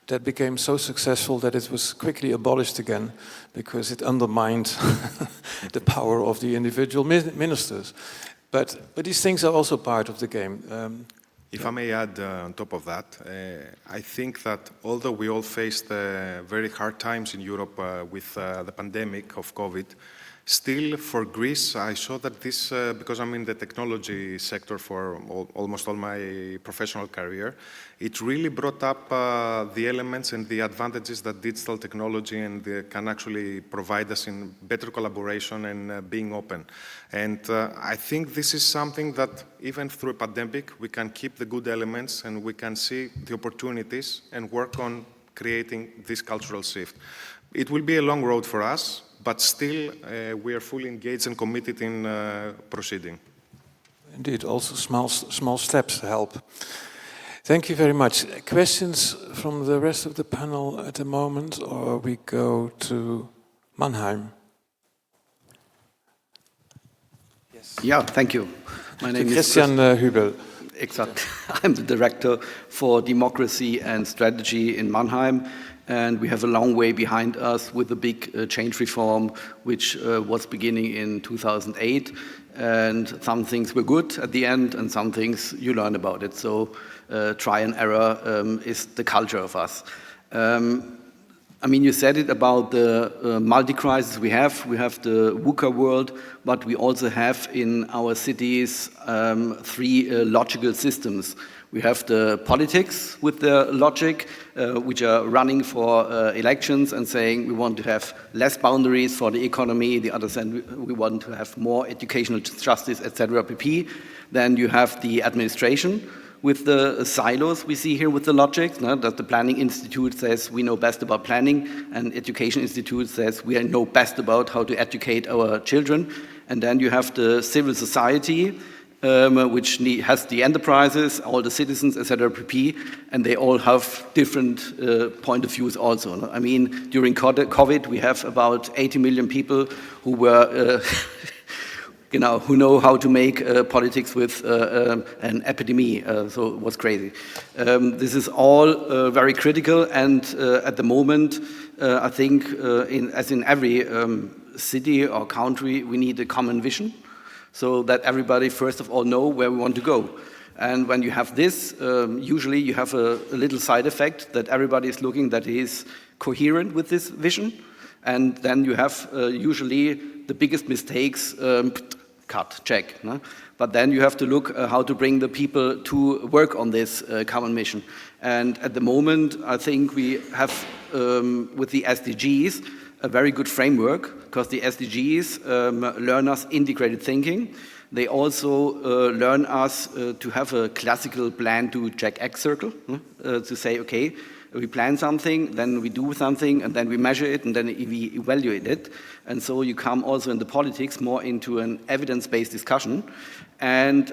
that became so successful that it was quickly abolished again because it undermined the power of the individual ministers. But these things are also part of the game. If I may add on top of that, I think that although we all faced very hard times in Europe with the pandemic of COVID, still for Greece, I saw that this, because I'm in the technology sector for almost all my professional career, it really brought up the elements and the advantages that digital technology can actually provide us in better collaboration and being open. And I think this is something that even through a pandemic, we can keep the good elements and we can see the opportunities and work on creating this cultural shift. It will be a long road for us, but still we are fully engaged and committed in proceeding. Indeed, also small steps help. Thank you very much. Questions from the rest of the panel at the moment, or we go to Mannheim? Yes. Yeah, thank you. My name is Christian Hübel. Exactly. I'm the director for democracy and strategy in Mannheim. And we have a long way behind us with the big change reform, which was beginning in 2008. And some things were good at the end, and some things you learn about it. So try and error is the culture of us. I mean, you said it about the multi-crisis we have. We have the VUCA world, but we also have in our cities 3 logical systems We have the politics with the logic, which are running for elections and saying we want to have less boundaries for the economy. The others said we want to have more educational justice, etc. pp. Then you have the administration with the silos we see here with the logic, that the Planning Institute says we know best about planning, and Education Institute says we know best about how to educate our children. And then you have the civil society, which has the enterprises, all the citizens, etc. pp. And they all have different point of views also. I mean, during COVID, we have about 80 million people who were who know how to make politics with an epidemic, so it was crazy. This is all very critical, and at the moment, I think, as in every city or country, we need a common vision, so that everybody, first of all, know where we want to go. And when you have this, usually you have a little side effect that everybody is looking that is coherent with this vision, and then you have usually the biggest mistakes, cut, check. No? But then you have to look how to bring the people to work on this common mission. And at the moment, I think we have, with the SDGs, a very good framework, because the SDGs learn us integrated thinking. They also learn us to have a classical plan to check X circle, to say, okay, we plan something, then we do something, and then we measure it, and then we evaluate it. And so you come also in the politics more into an evidence-based discussion. And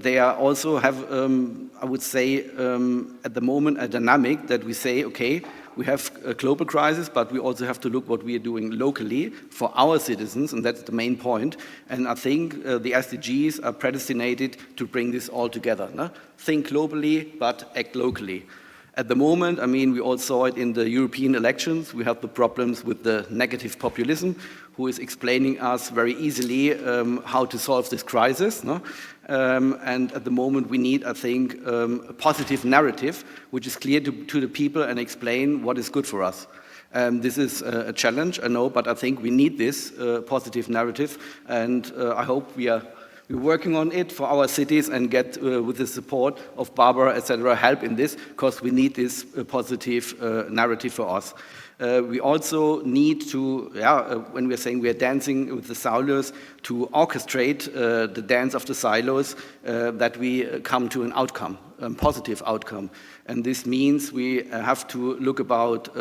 they are also have, I would say, at the moment, a dynamic that we say, okay, we have a global crisis, but we also have to look what we are doing locally for our citizens, and that's the main point. And I think the SDGs are predestinated to bring this all together. No? Think globally, but act locally. At the moment, I mean, we all saw it in the European elections. We have the problems with the negative populism, who is explaining us very easily how to solve this crisis. No? And at the moment, we need, I think, a positive narrative, which is clear to the people and explain what is good for us. This is a challenge, I know, but I think we need this positive narrative, and I hope we're working on it for our cities and get, with the support of Barbara, etc., help in this, because we need this positive narrative for us. We also need to, when we're saying we are dancing with the silos, to orchestrate the dance of the silos, that we come to an outcome, a positive outcome. And this means we have to look about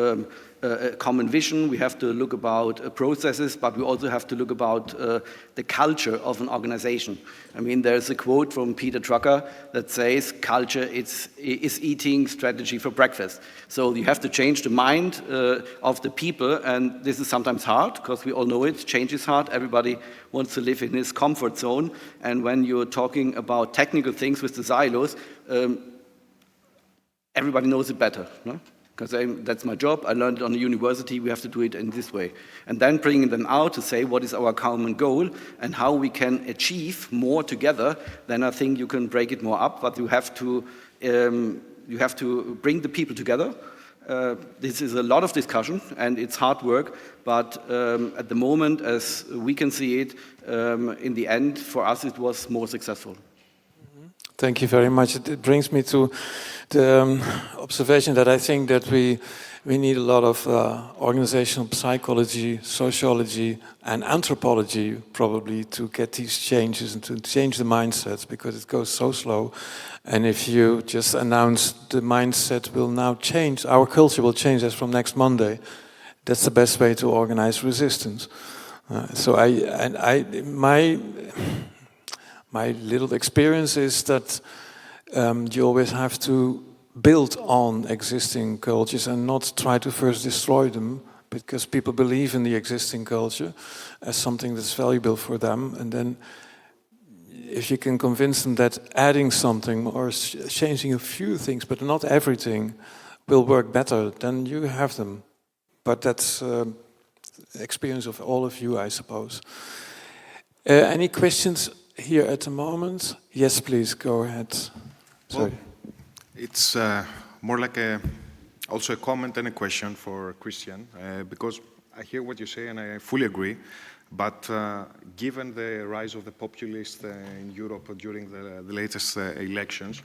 a common vision, we have to look about processes, but we also have to look about the culture of an organization. I mean, there's a quote from Peter Drucker that says, culture is eating strategy for breakfast. So you have to change the mind of the people, and this is sometimes hard, because we all know it, change is hard, everybody wants to live in his comfort zone, and when you're talking about technical things with the silos, everybody knows it better, no? Because that's my job, I learned it on the university, we have to do it in this way. And then bringing them out to say what is our common goal and how we can achieve more together, then I think you can break it more up, but you have to bring the people together. This is a lot of discussion and it's hard work, but at the moment, as we can see it, in the end, for us it was more successful. Thank you very much. It brings me to the observation that I think that we need a lot of organizational psychology, sociology, and anthropology probably to get these changes and to change the mindsets, because it goes so slow. And if you just announce the mindset will now change, our culture will change as from next Monday, that's the best way to organize resistance. My little experience is that you always have to build on existing cultures and not try to first destroy them, because people believe in the existing culture as something that's valuable for them. And then if you can convince them that adding something or changing a few things, but not everything, will work better, then you have them. But that's the experience of all of you, I suppose. Any questions here at the moment? Yes, please, go ahead. Sorry. Well, it's more like also a comment and a question for Christian, because I hear what you say and I fully agree, but given the rise of the populists in Europe during the latest elections,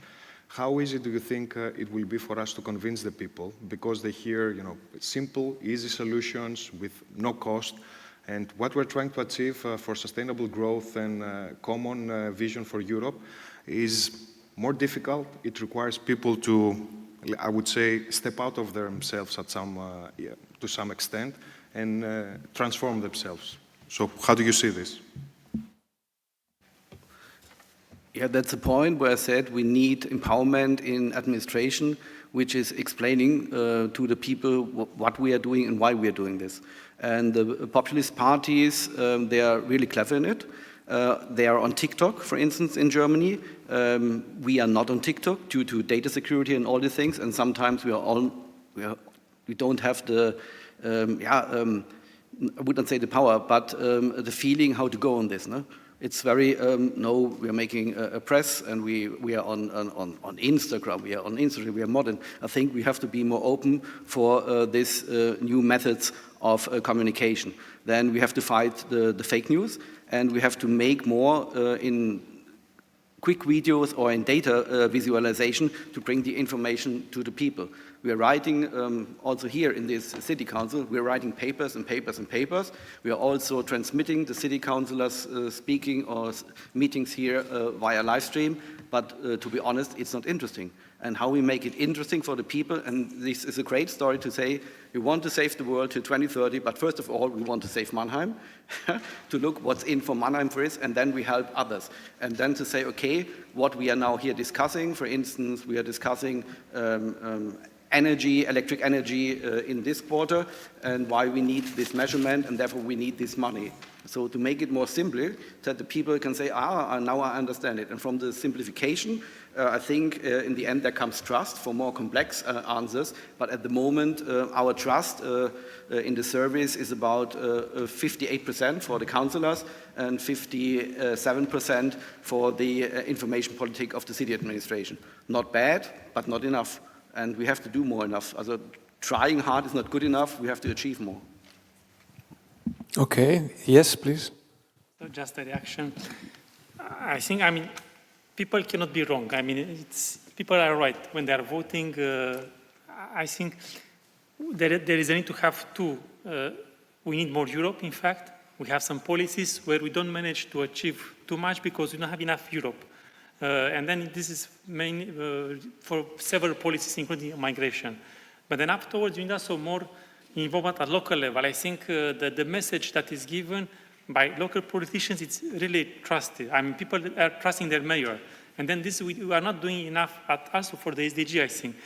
How easy do you think it will be for us to convince the people, because they hear, you know, simple, easy solutions with no cost, and what we're trying to achieve for sustainable growth and common vision for Europe is more difficult. It requires people to, I would say, step out of themselves at to some extent and transform themselves. So how do you see this? Yeah, that's a point where I said we need empowerment in administration, which is explaining to the people what we are doing and why we are doing this. And the populist parties, they are really clever in it. They are on TikTok, for instance, in Germany. We are not on TikTok due to data security and all these things, and sometimes we don't have the, I wouldn't say the power, but the feeling how to go on this. No? It's very, no, we are making a press, and we are on Instagram, we are modern. I think we have to be more open for these new methods of communication. Then we have to fight the fake news, and we have to make more in quick videos or in data visualization to bring the information to the people. We are writing, also here in this city council, we are writing papers and papers and papers. We are also transmitting the city councillors speaking or meetings here via live stream, but to be honest, it's not interesting. And how we make it interesting for the people, and this is a great story to say, we want to save the world till 2030, but first of all, we want to save Mannheim, to look what's in for Mannheim first, and then we help others. And then to say, okay, what we are now here discussing, for instance, we are discussing energy, electric energy in this quarter, and why we need this measurement, and therefore we need this money. So to make it more simple, that the people can say, now I understand it. And from the simplification, I think in the end there comes trust for more complex answers. But at the moment, our trust in the service is about 58% for the councillors and 57% for the information politic of the city administration. Not bad, but not enough. And we have to do more enough. Also, trying hard is not good enough. We have to achieve more. Okay. Yes, please. So just a reaction. I think, people cannot be wrong. People are right when they are voting. I think there is a need to have two. We need more Europe, in fact. We have some policies where we don't manage to achieve too much because we don't have enough Europe. And then this is mainly for several policies, including migration. But then afterwards, we need also more involvement at local level. I think that the message that is given by local politicians, it's really trusted. People are trusting their mayor. And then this, we are not doing enough also for the SDG, I think.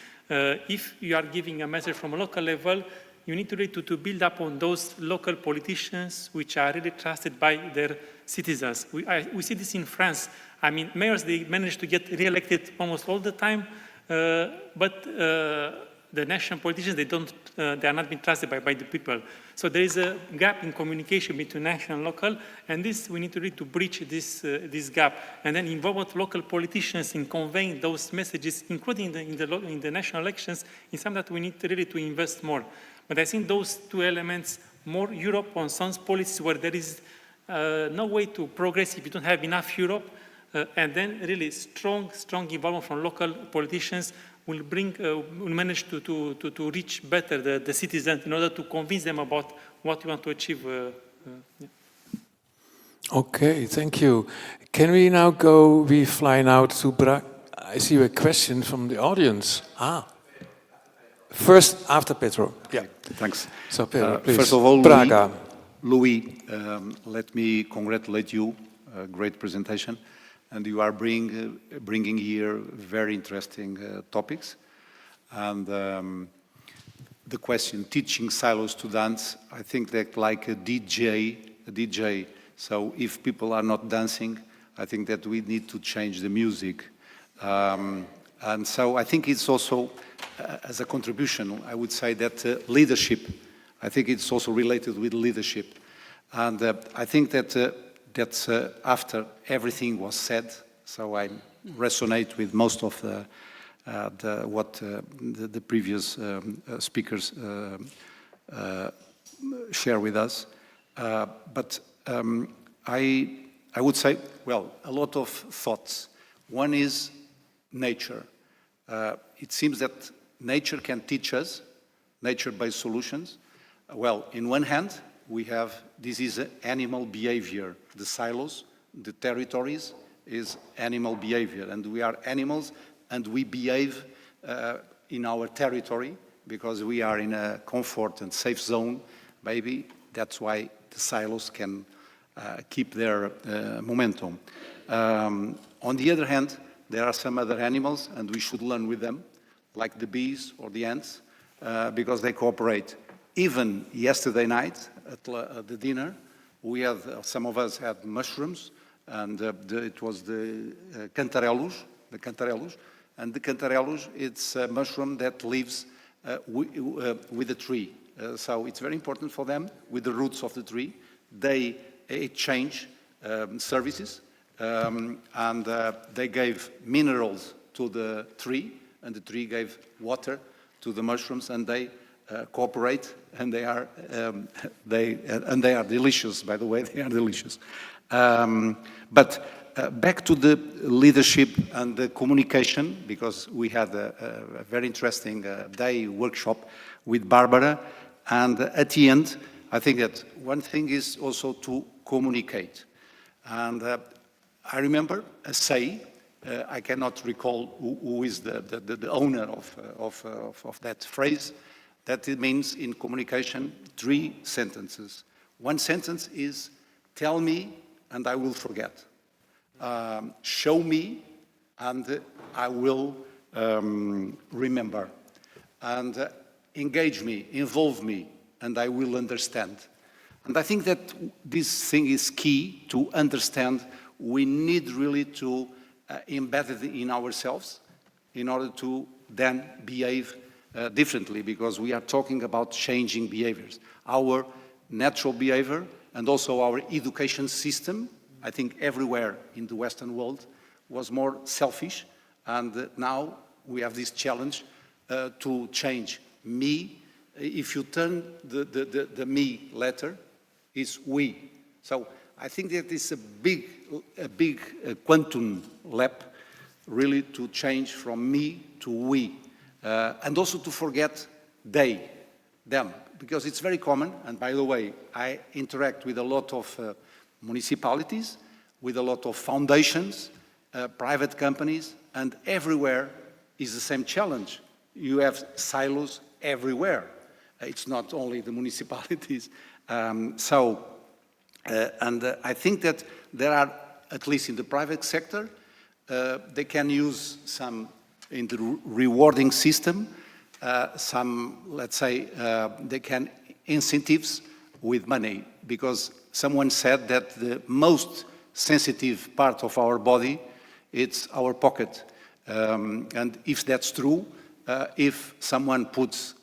If you are giving a message from a local level, you need really to build up on those local politicians which are really trusted by their citizens. We see this in France. Mayors, they manage to get re-elected almost all the time, but the national politicians, they are not being trusted by the people. So there is a gap in communication between national and local, and this, we need to really to bridge this gap, and then involve local politicians in conveying those messages, including in the national elections, is something that we need really to invest more. But I think those two elements, more Europe on some policies where there is no way to progress if you don't have enough Europe, and then really strong involvement from local politicians will manage to reach better the citizens in order to convince them about what we want to achieve. Okay, thank you. Can we now we fly now to Braga? I see a question from the audience. First, after Pedro. Yeah, thanks. So Pedro, please. First of all, Braga. Louis, let me congratulate you. Great presentation. And you are bringing here very interesting topics. And the question, teaching silos to dance, I think that like a DJ. So if people are not dancing, I think that we need to change the music. And so I think it's also, as a contribution, I would say that leadership, I think it's also related with leadership. And I think that after everything was said, so I resonate with most of what the previous speakers share with us. But I would say, well, a lot of thoughts. One is nature. It seems that nature can teach us, nature-based solutions. Well, in one hand, we have, this is animal behavior. The silos, the territories is animal behavior. And we are animals and we behave in our territory because we are in a comfort and safe zone. Maybe that's why the silos can keep their momentum. On the other hand, there are some other animals, and we should learn with them, like the bees or the ants, because they cooperate. Even yesterday night at the dinner, we had, some of us had mushrooms, and it was the cantarellus, and the cantarellus, it's a mushroom that lives with a tree. So it's very important for them, with the roots of the tree. They exchange services, and they gave minerals to the tree, and the tree gave water to the mushrooms, and they cooperate, and they are delicious. By the way, they are delicious. But back to the leadership and the communication, because we had a very interesting day workshop with Barbara, and at the end, I think that one thing is also to communicate. And I remember a say, I cannot recall who is the owner of that phrase, that it means in communication 3 sentences. One sentence is, tell me and I will forget. Show me and I will remember. And engage me, involve me, and I will understand. And I think that this thing is key to understand. We need really to embed it in ourselves in order to then behave differently, because we are talking about changing behaviors. Our natural behavior and also our education system, I think everywhere in the Western world, was more selfish, and now we have this challenge to change. Me, if you turn the me letter, is we. So I think that it's a big quantum leap, really, to change from me to we. And also to forget they, them, because it's very common. And by the way, I interact with a lot of municipalities, with a lot of foundations, private companies, and everywhere is the same challenge. You have silos everywhere. It's not only the municipalities. And I think that there are, at least in the private sector, they can use some, in the rewarding system, some, let's say, they can incentives with money, because someone said that the most sensitive part of our body, it's our pocket. And if that's true, if someone puts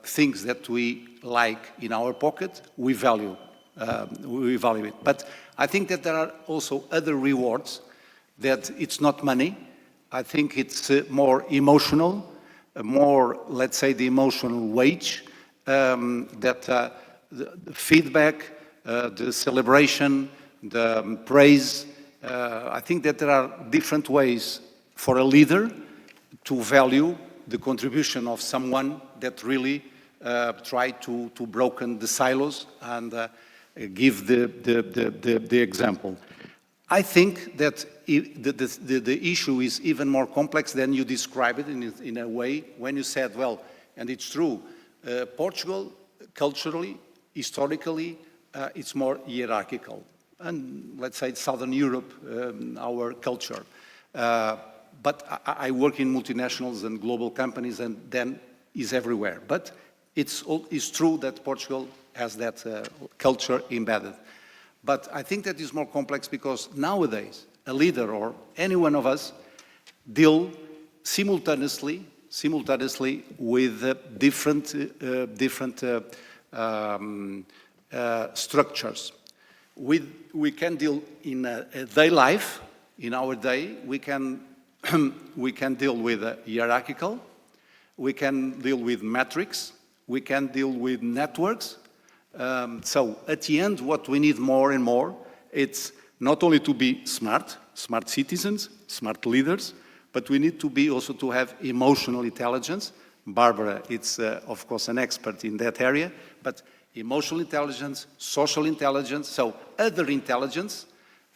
things that we like in our pocket, we value it. But I think that there are also other rewards, that it's not money. I think it's more emotional, more, let's say, the emotional wage, that the feedback, the celebration, the praise. I think that there are different ways for a leader to value the contribution of someone that really tried to broken the silos and give the example. I think that the issue is even more complex than you describe it in a way when you said, well, and it's true, Portugal, culturally, historically, it's more hierarchical. And let's say Southern Europe, our culture. But I work in multinationals and global companies, and then is everywhere. But it's true that Portugal has that culture embedded. But I think that is more complex because nowadays, a leader or any one of us deal simultaneously with different structures. We can deal in a day life. In our day, we can deal with hierarchical, we can deal with metrics, we can deal with networks. So at the end, what we need more and more, it's not only to be smart citizens, smart leaders, but we need to be also to have emotional intelligence. Barbara, it's of course an expert in that area, but emotional intelligence, social intelligence, so other intelligence,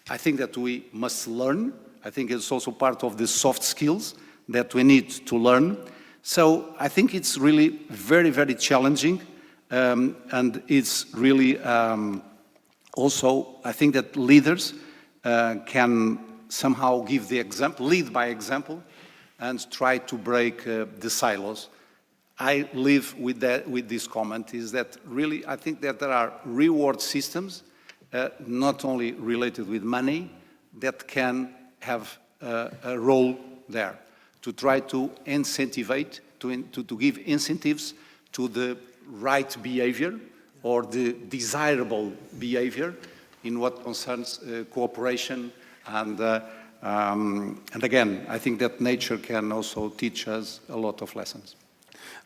I think that we must learn. I think it's also part of the soft skills that we need to learn. So I think it's really very, very challenging, and it's really also, I think that leaders can somehow give the example, lead by example, and try to break the silos. I live with this comment, is that really I think that there are reward systems, not only related with money, that can have a role there to try to incentivate, to give incentives to the right behavior or the desirable behavior in what concerns cooperation. And again, I think that nature can also teach us a lot of lessons.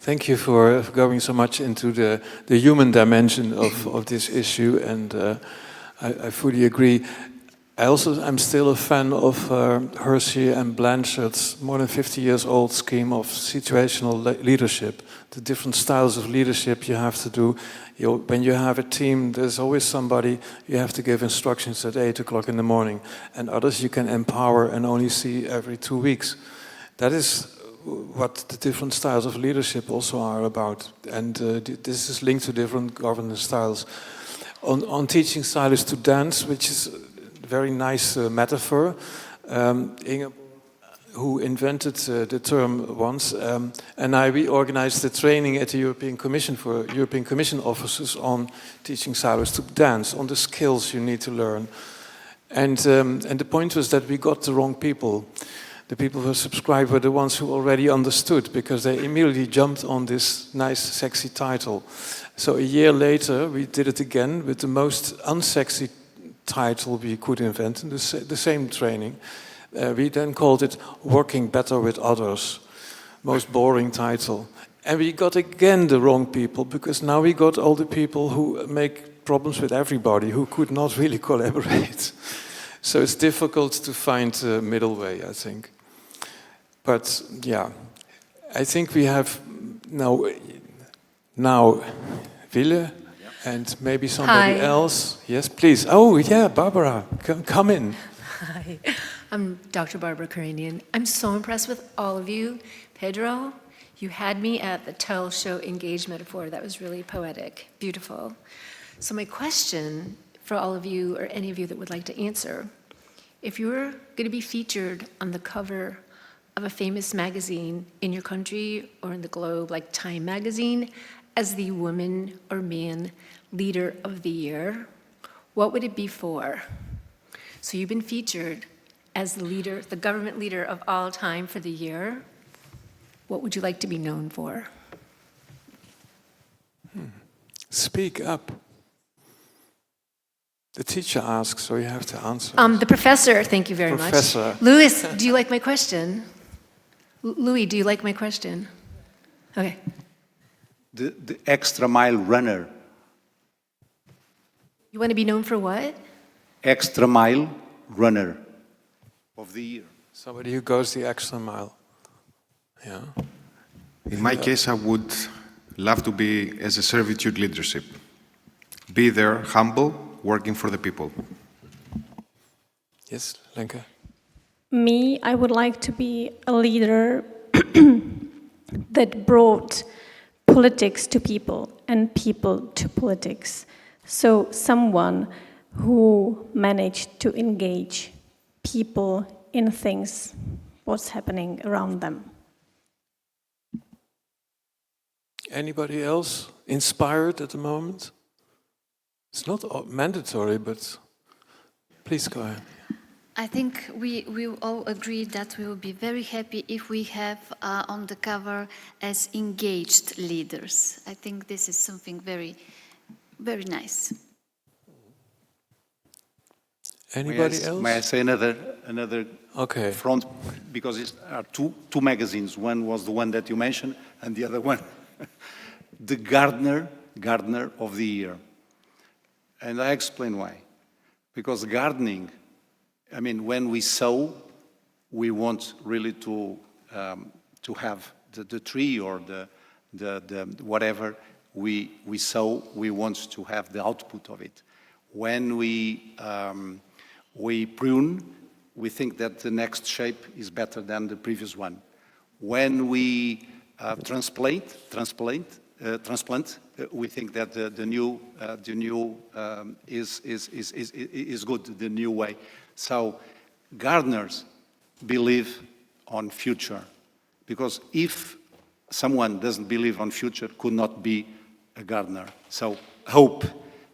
Thank you for going so much into the human dimension of this issue, and I fully agree. I'm still a fan of Hershey and Blanchard's more than 50 years old scheme of situational leadership, the different styles of leadership you have to do. When you have a team, there's always somebody you have to give instructions at 8 o'clock in the morning, and others you can empower and only see every 2 weeks. That is what the different styles of leadership also are about, and this is linked to different governance styles. On teaching stylists to dance, which is a very nice metaphor, Inge, who invented the term once, and we organized the training at the European Commission for European Commission officers on teaching stylists to dance, on the skills you need to learn. And the point was that we got the wrong people. The people who subscribed were the ones who already understood, because they immediately jumped on this nice, sexy title. So a year later, we did it again with the most unsexy title we could invent, the same training. We then called it Working Better with Others. Most boring title. And we got again the wrong people, because now we got all the people who make problems with everybody, who could not really collaborate. So it's difficult to find a middle way, I think. But yeah, I think we have now Wille and maybe somebody else. Yes, please. Oh, yeah, Barbara, come in. Hi, I'm Dr. Barbara Karanian. I'm so impressed with all of you. Pedro, you had me at the tell, show, engage metaphor. That was really poetic, beautiful. So my question for all of you, or any of you that would like to answer, if you're going to be featured on the cover of a famous magazine in your country or in the globe, like Time magazine, as the woman or man leader of the year, what would it be for? So you've been featured as the leader, the government leader of all time for the year. What would you like to be known for? Speak up. The teacher asks, so you have to answer. The professor, thank you very much. Louis, do you like my question? Louis, do you like my question? Okay. The extra mile runner. You want to be known for what? Extra mile runner of the year. Somebody who goes the extra mile. Yeah. In my case, I would love to be as a servitude leadership. Be there, humble, working for the people. Yes, Lenke? Me, I would like to be a leader that brought politics to people and people to politics. So someone who managed to engage people in things, what's happening around them. Anybody else inspired at the moment? It's not mandatory, but please go ahead. I think we all agree that we will be very happy if we have on the cover as engaged leaders. I think this is something very, very nice. Anybody else? May I say another front? Because there are two magazines. One was the one that you mentioned, and the other one, the Gardener of the Year. And I explain why. Because gardening, I mean, when we sow, we want really to have the tree or the whatever we sow, we want to have the output of it. When we prune, we think that the next shape is better than the previous one. When we transplant, we think that the new is good, the new way. So gardeners believe on future, because if someone doesn't believe on future, could not be a gardener. So hope,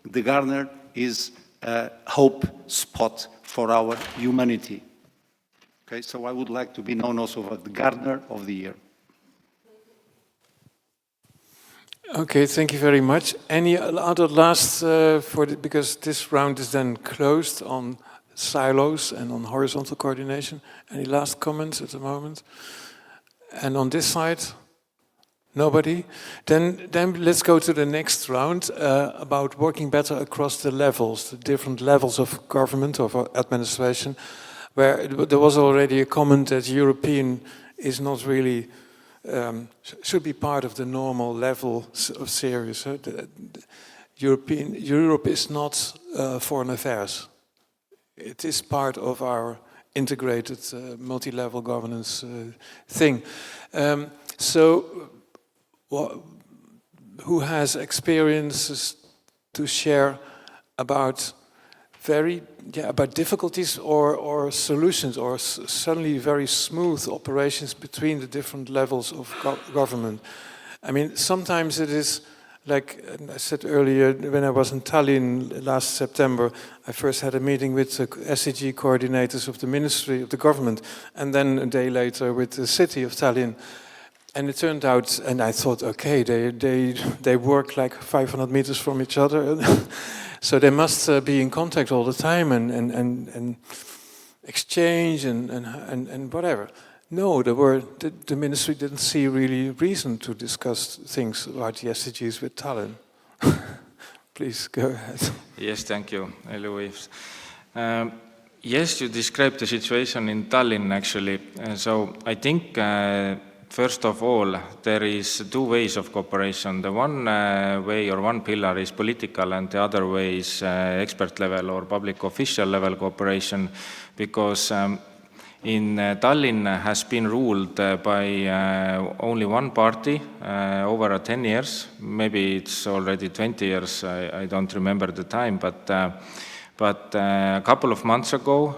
the gardener is a hope spot for our humanity. Okay, so I would like to be known also as the gardener of the year. Okay, thank you very much. Any other last, because this round is then closed on silos and on horizontal coordination. Any last comments at the moment? And on this side, nobody? Then let's go to the next round about working better across the levels, the different levels of government, of administration, where there was already a comment that European is not really should be part of the normal level of serious. Europe is not foreign affairs. It is part of our integrated multi-level governance thing. So, who has experiences to share about about difficulties or solutions, or suddenly very smooth operations between the different levels of government? I mean, sometimes it is, like I said earlier, when I was in Tallinn last September, I first had a meeting with the SDG coordinators of the Ministry of the Government, and then a day later with the city of Tallinn. And it turned out, and I thought, okay, they work like 500 meters from each other. So they must be in contact all the time and exchange and whatever. No, the ministry didn't see really reason to discuss things about the SDGs with Tallinn. Please go ahead. Yes, thank you, Louise. Yes, you described the situation in Tallinn actually. So I think first of all, there is two ways of cooperation. The one way or one pillar is political, and the other way is expert level or public official level cooperation, because in Tallinn has been ruled by only one party over 10 years. Maybe it's already 20 years, I don't remember the time, but a couple of months ago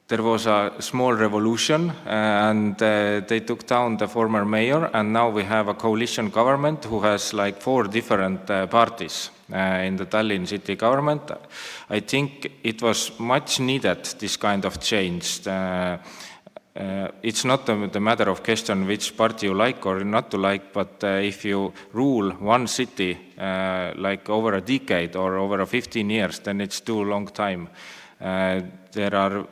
there was a small revolution and they took down the former mayor, and now we have a coalition government who has like 4 different parties in the Tallinn city government. I think it was much needed, this kind of change. It's not the matter of question which party you like or not to like, but if you rule one city like over a decade or over 15 years, then it's too long time. There are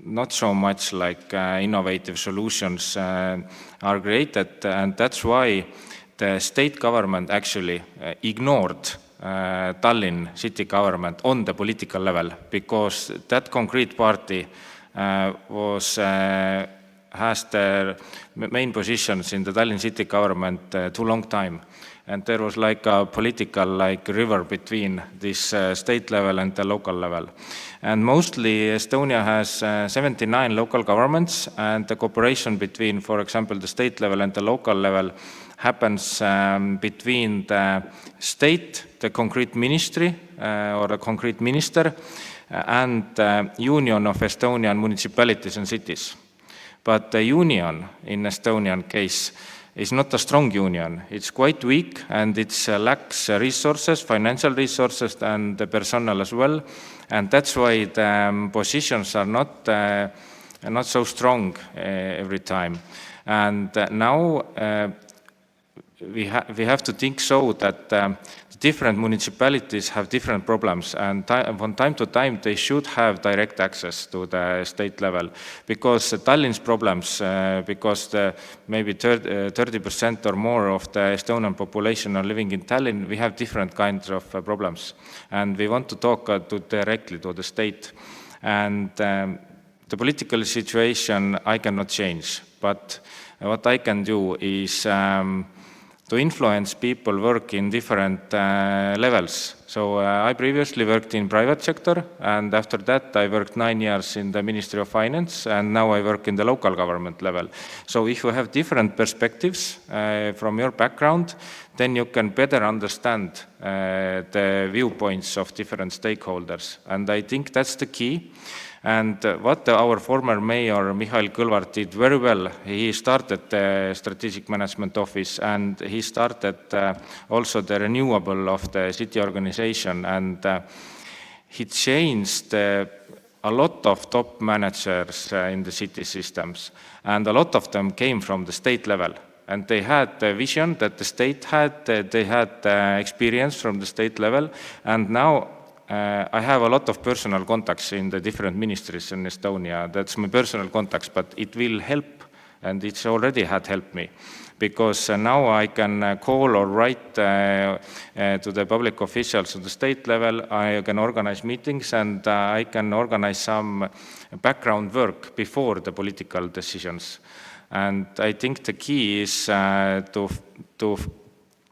not so much like innovative solutions are created, and that's why the state government actually ignored Tallinn city government on the political level, because that concrete party has their main positions in the Tallinn city government too long time, and there was like a political like river between this state level and the local level. And mostly Estonia has 79 local governments, and the cooperation between, for example, the state level and the local level happens between the state, the concrete ministry or the concrete minister, and the Union of Estonian Municipalities and Cities. But the union in Estonian case is not a strong union. It's quite weak, and it lacks resources, financial resources, and the personnel as well. And that's why the positions are not so strong every time. And now we have to think so that different municipalities have different problems, and from time to time they should have direct access to the state level, because Tallinn's problems, because maybe 30% or more of the Estonian population are living in Tallinn, we have different kinds of problems, and we want to talk directly to the state. And The political situation I cannot change, but what I can do is to influence people work in different levels. So I previously worked in private sector, and after that I worked 9 years in the Ministry of Finance, and now I work in the local government level. So if you have different perspectives from your background, then you can better understand the viewpoints of different stakeholders. And I think that's the key. And what our former mayor, Mihhail Kõlvart, did very well, he started the Strategic Management Office, and he started also the renewable of the city organization, and he changed a lot of top managers in the city systems, and a lot of them came from the state level. And they had the vision that the state had, they had experience from the state level, and now I have a lot of personal contacts in the different ministries in Estonia. That's my personal contacts, but it will help, and it's already had helped me, because now I can call or write to the public officials on the state level. I can organize meetings, and I can organize some background work before the political decisions. And I think the key is to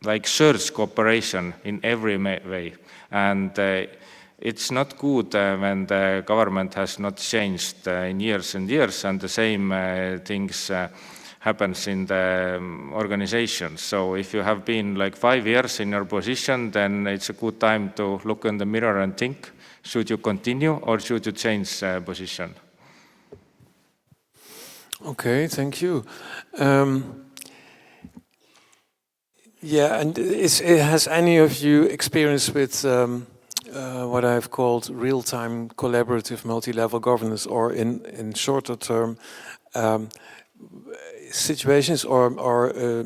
like search cooperation in every way. And it's not good when the government has not changed in years and years, and the same things happens in the organization. So if you have been like 5 years in your position, then it's a good time to look in the mirror and think, should you continue or should you change position? Okay, thank you. Yeah, and has any of you experience with what I've called real-time collaborative multi-level governance, or in shorter term situations or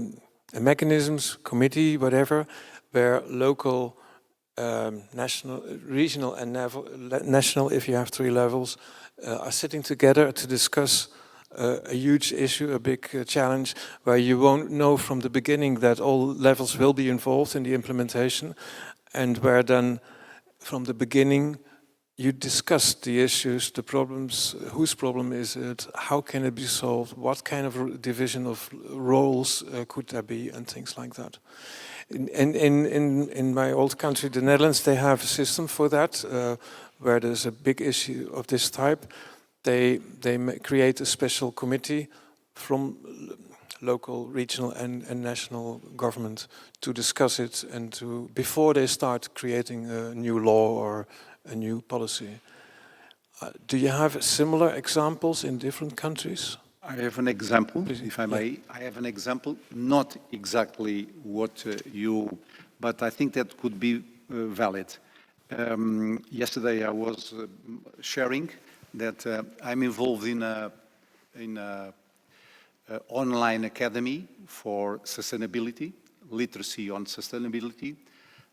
mechanisms, committee, whatever, where local, national, regional and national, if you have 3 levels, are sitting together to discuss a huge issue, a big challenge, where you won't know from the beginning that all levels will be involved in the implementation, and where then from the beginning you discuss the issues, the problems, whose problem is it, how can it be solved, what kind of division of roles could there be, and things like that. In my old country, the Netherlands, they have a system for that, where there's a big issue of this type. They create a special committee from local, regional and national government to discuss it, and to, before they start creating a new law or a new policy. Do you have similar examples in different countries? I have an example, Please, if I may. Yeah. I have an example, not exactly what but I think that could be valid. Yesterday I was sharing that I'm involved in a online academy for sustainability, literacy on sustainability,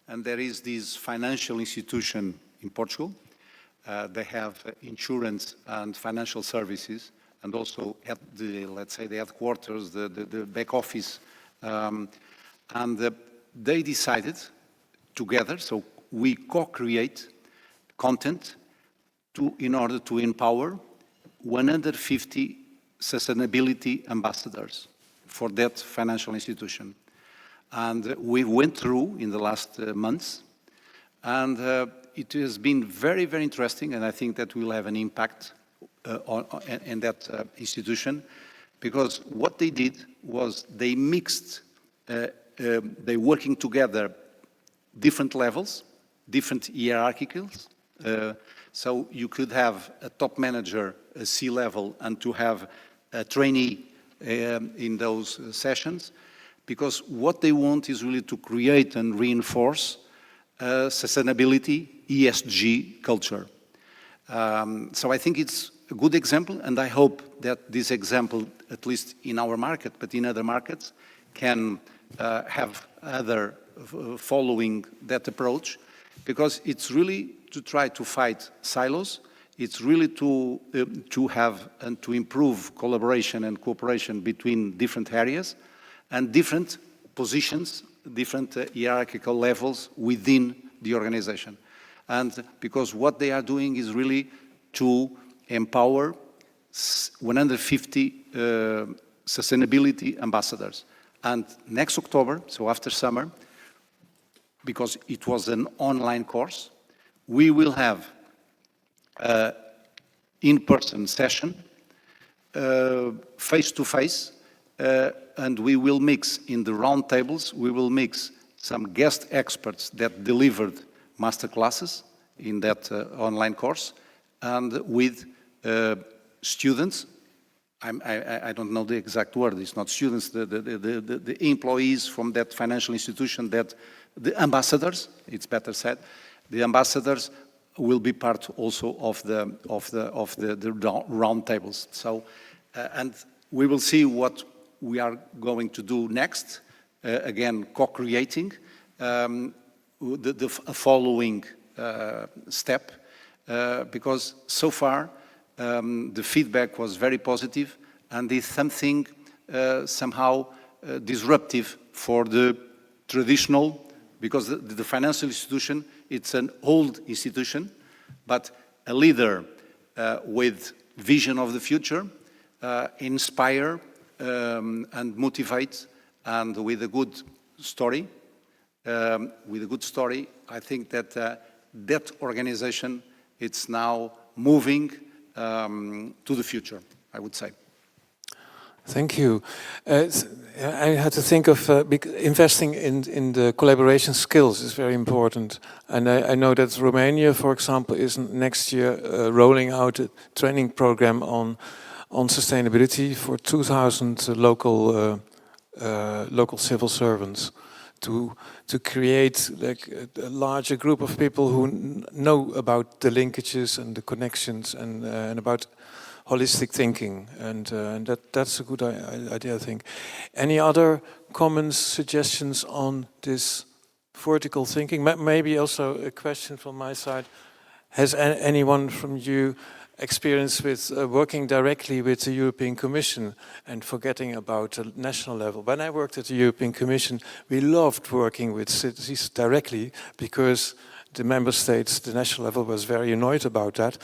and there is this financial institution in Portugal. They have insurance and financial services, and also at the, let's say, the headquarters, the back office, and they decided together, so we co-create content in order to empower 150 sustainability ambassadors for that financial institution. And we went through in the last months, and it has been very, very interesting, and I think that will have an impact in that institution, because what they did was they mixed, they working together different levels, different hierarchies. So you could have a top manager, a C-level, and to have a trainee in those sessions, because what they want is really to create and reinforce sustainability, ESG culture. So I think it's a good example, and I hope that this example, at least in our market, but in other markets, can have other following that approach, because it's really to try to fight silos. It's really to have and to improve collaboration and cooperation between different areas and different positions, different hierarchical levels within the organization. And because what they are doing is really to empower 150 sustainability ambassadors. And next October, so after summer, because it was an online course, we will have an in-person session, face-to-face, and we will mix in the roundtables, we will mix some guest experts that delivered master classes in that online course, and with students. I don't know the exact word, it's not students, the employees from that financial institution, that the ambassadors, it's better said, the ambassadors will be part also of the roundtables. So, and we will see what we are going to do next, again, co-creating the following step, because so far the feedback was very positive, and it's something somehow disruptive for the traditional, because the financial institution, it's an old institution, but a leader with vision of the future, inspire and motivate, and with a good story. I think that that organization, it's now moving to the future, I would say. Thank you. I had to think of investing in the collaboration skills is very important. And I know that Romania, for example, is next year rolling out a training program on sustainability for 2,000 local civil servants to create like a larger group of people who know about the linkages and the connections and about holistic thinking, and that's a good idea, I think. Any other comments, suggestions on this vertical thinking? Maybe also a question from my side. Has anyone from you experience with working directly with the European Commission and forgetting about the national level? When I worked at the European Commission, we loved working with cities directly because the member states, the national level, was very annoyed about that.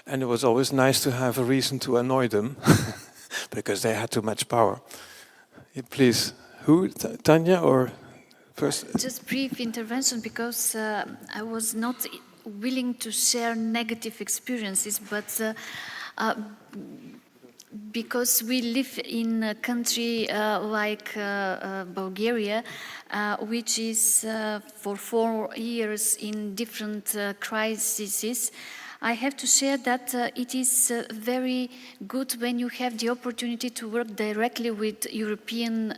And it was always nice to have a reason to annoy them because they had too much power. Please, who, Tanya or first? Just brief intervention, because I was not willing to share negative experiences, but because we live in a country like Bulgaria, which is for 4 years in different crises, I have to share that it is very good when you have the opportunity to work directly with European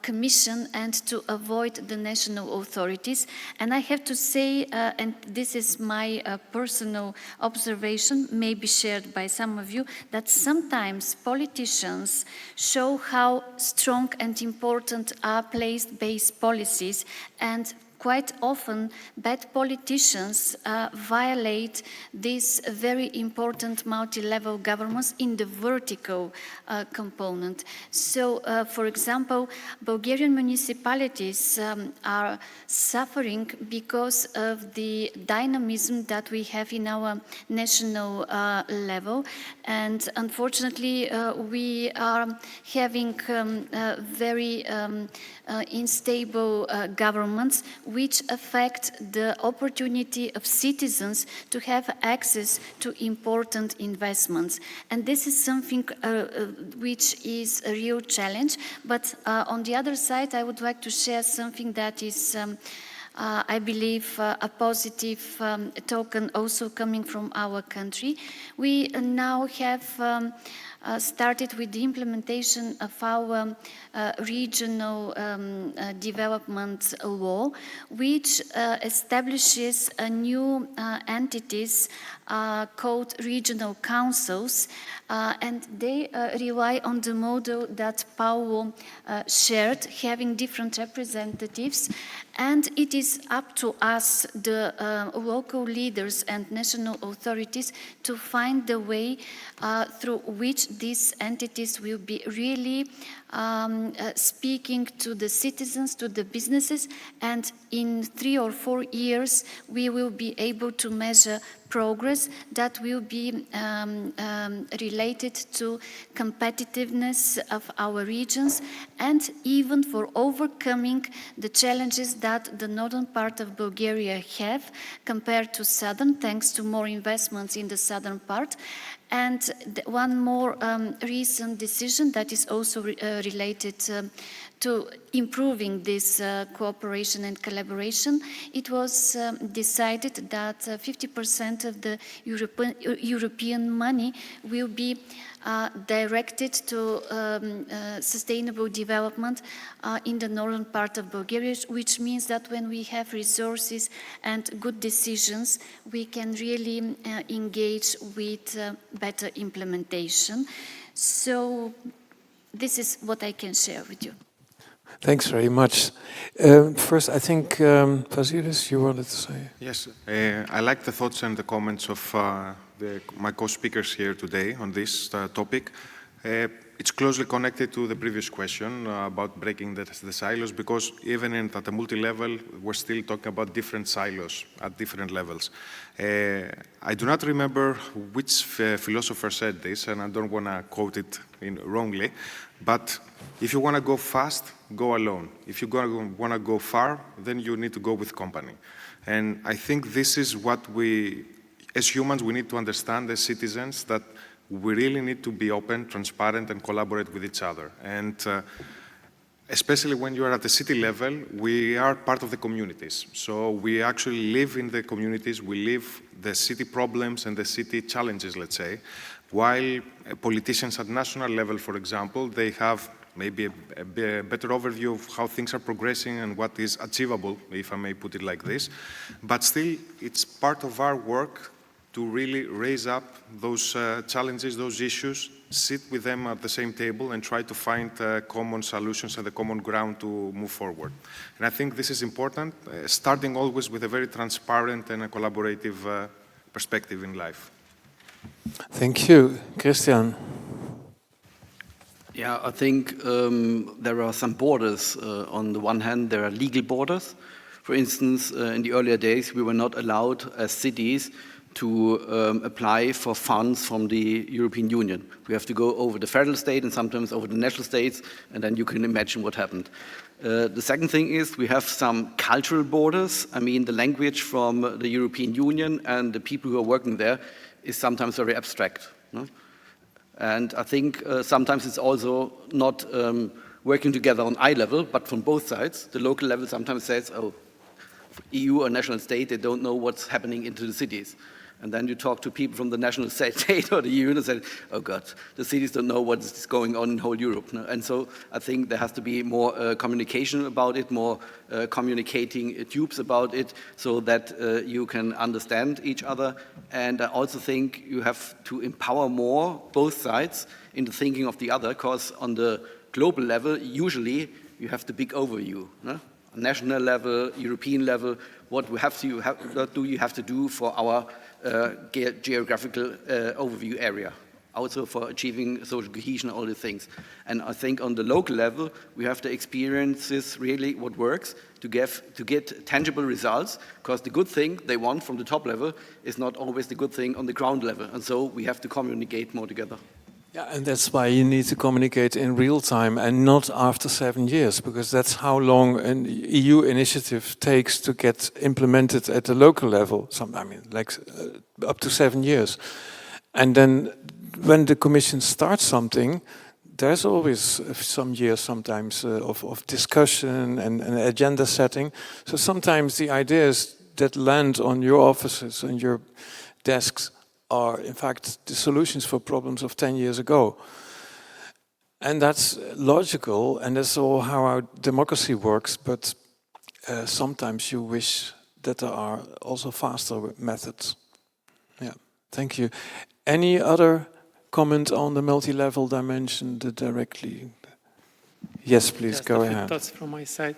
Commission and to avoid the national authorities. And I have to say, and this is my personal observation, maybe shared by some of you, that sometimes politicians show how strong and important are place-based policies, and quite often bad politicians violate these very important multi-level governments in the vertical component. So, for example, Bulgarian municipalities are suffering because of the dynamism that we have in our national level, and unfortunately we are having very unstable governments, which affect the opportunity of citizens to have access to important investments. And this is something which is a real challenge. But on the other side, I would like to share something that is I believe a positive token also coming from our country. We now have started with the implementation of our regional development law, which establishes a new entities called regional councils, and they rely on the model that Paulo shared, having different representatives, and it is up to us, the local leaders and national authorities, to find the way through which these entities will be really speaking to the citizens, to the businesses, and in 3 or 4 years we will be able to measure progress that will be related to competitiveness of our regions and even for overcoming the challenges that the northern part of Bulgaria have compared to southern, thanks to more investments in the southern part. And one more recent decision that is also related to improving this cooperation and collaboration, it was decided that 50% of the European money will be directed to sustainable development in the northern part of Bulgaria, which means that when we have resources and good decisions, we can really engage with better implementation. So this is what I can share with you. Thanks very much. First, I think, Vasilis, you wanted to say? Yes, I like the thoughts and the comments of my co-speakers here today on this topic. It's closely connected to the previous question about breaking the silos, because even at the multi-level, we're still talking about different silos at different levels. I do not remember which philosopher said this, and I don't want to quote it wrongly, but if you want to go fast, go alone. If you want to go far, then you need to go with company. And I think this is what we, as humans, we need to understand as citizens, that we really need to be open, transparent, and collaborate with each other. And especially when you are at the city level, we are part of the communities. So we actually live in the communities, we live the city problems and the city challenges, let's say, while politicians at national level, for example, they have maybe a better overview of how things are progressing and what is achievable, if I may put it like this. But still, it's part of our work to really raise up those challenges, those issues, sit with them at the same table and try to find common solutions and the common ground to move forward. And I think this is important, starting always with a very transparent and a collaborative perspective in life. Thank you. Christian? Yeah, I think there are some borders. On the one hand, there are legal borders. For instance, in the earlier days, we were not allowed as cities to apply for funds from the European Union. We have to go over the federal state and sometimes over the national states, and then you can imagine what happened. The second thing is we have some cultural borders. I mean, the language from the European Union and the people who are working there is sometimes very abstract. No? And I think sometimes it's also not working together on eye level, but from both sides. The local level sometimes says, oh, EU or national state, they don't know what's happening into the cities. And then you talk to people from the national state or the EU and say, oh God, the cities don't know what's going on in whole Europe. No? And so I think there has to be more communication about it, more communicating tubes about it, so that you can understand each other. And I also think you have to empower more both sides into thinking of the other, because on the global level, usually you have the big overview. No? National level, European level, what do you have to do for our geographical overview area, also for achieving social cohesion, all these things. And I think on the local level, we have to experience this really what works to get tangible results, because the good thing they want from the top level is not always the good thing on the ground level. And so we have to communicate more together. Yeah, and that's why you need to communicate in real time and not after 7 years, because that's how long an EU initiative takes to get implemented at the local level. Up to 7 years. And then when the Commission starts something, there's always some years sometimes of discussion and agenda setting. So sometimes the ideas that land on your offices and your desks are in fact the solutions for problems of 10 years ago. And that's logical, and that's all how our democracy works, but sometimes you wish that there are also faster methods. Yeah, thank you. Any other comment on the multi-level dimension directly? Yes, please, go ahead. Thoughts from my side.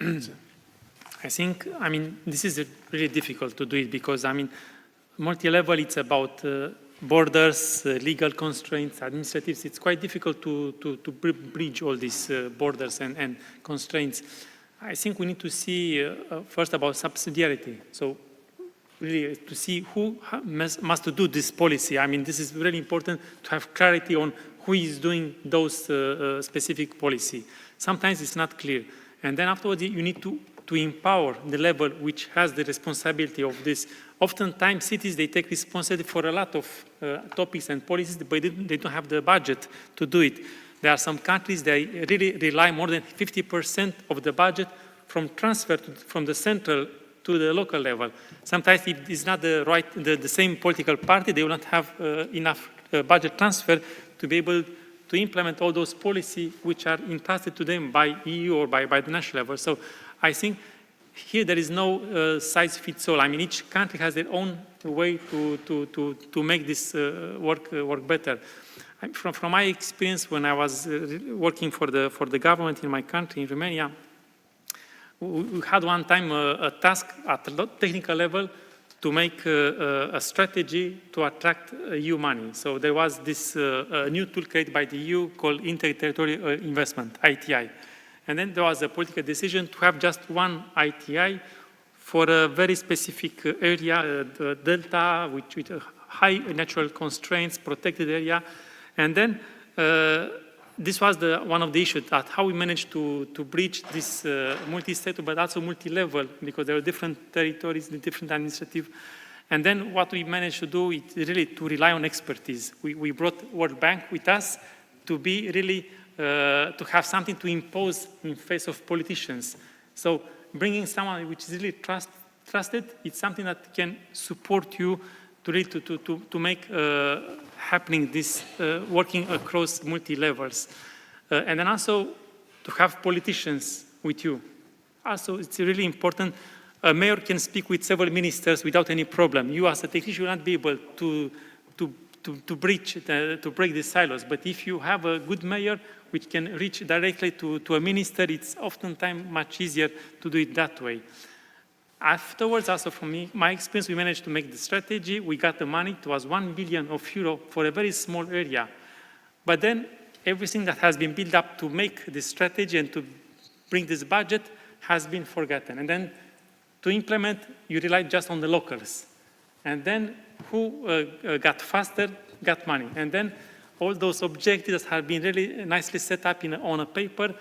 I think, this is really difficult to do it because, multi-level, it's about borders, legal constraints, administratives. It's quite difficult to bridge all these borders and constraints. I think we need to see first about subsidiarity. So really to see who must do this policy. I mean, this is really important to have clarity on who is doing those specific policy. Sometimes it's not clear. And then afterwards, you need to empower the level which has the responsibility of this. Oftentimes, cities, they take responsibility for a lot of topics and policies, but they don't have the budget to do it. There are some countries that really rely more than 50% of the budget from transfer from the central to the local level. Sometimes if it's not the same political party, they will not have enough budget transfer to be able to implement all those policies which are entrusted to them by EU or by the national level. So I think here there is no size fits all. I mean, each country has their own way to make this work better. From my experience, when I was working for the government in my country, in Romania, we had one time a task at a technical level to make a strategy to attract EU money. So there was this new tool created by the EU called Inter-Territorial Investment, ITI. And then there was a political decision to have just one ITI for a very specific area, the delta, with high natural constraints, protected area. And then this was one of the issues, that how we managed to bridge this multi-sector, but also multi-level, because there are different territories, different administrative. And then what we managed to do is really to rely on expertise. We brought World Bank with us to be really, to have something to impose in face of politicians. So bringing someone which is really trusted, it's something that can support you to really to make happening this working across multi-levels. And then also to have politicians with you. Also, it's really important. A mayor can speak with several ministers without any problem. You as a technician will not be able to break the silos. But if you have a good mayor which can reach directly to a minister, it's oftentimes much easier to do it that way. Afterwards, also from my experience, we managed to make the strategy. We got the money. It was €1 billion for a very small area. But then everything that has been built up to make this strategy and to bring this budget has been forgotten. And then to implement, you rely just on the locals. And then who got faster, got money. And then all those objectives have been really nicely set up on a paper.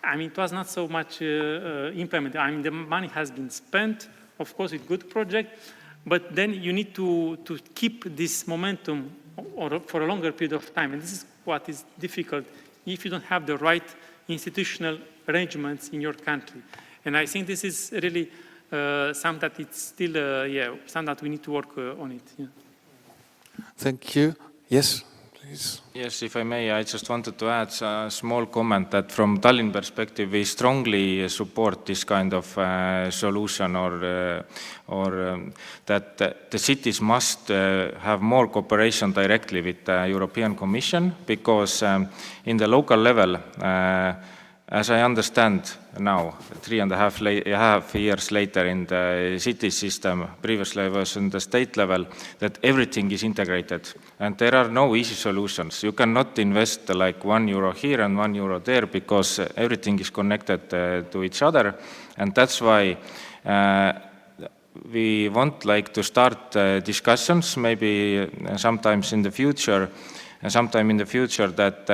I mean, it was not so much implemented. I mean, the money has been spent, of course, with good project, but then you need to keep this momentum for a longer period of time. And this is what is difficult if you don't have the right institutional arrangements in your country. And I think this is really something that it's still, something that we need to work on it. Yeah. Thank you. Yes. Please. Yes, if I may, I just wanted to add a small comment that from Tallinn perspective, we strongly support this kind of solution or that the cities must have more cooperation directly with the European Commission, because in the local level, as I understand now, 3.5 years later in the city system, previously was in the state level, that everything is integrated and there are no easy solutions. You cannot invest like €1 here and €1 there, because everything is connected to each other. And that's why we want like to start discussions maybe sometime in the future that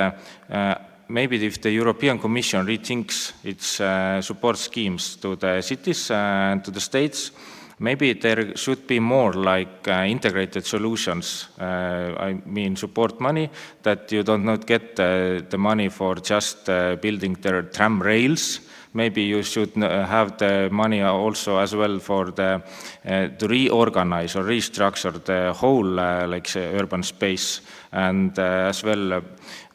maybe if the European Commission rethinks its support schemes to the cities and to the states, maybe there should be more like integrated solutions. I mean support money, that you don't not get the money for just building their tram rails. Maybe you should have the money also as well for to reorganize or restructure the whole like say, urban space, and as well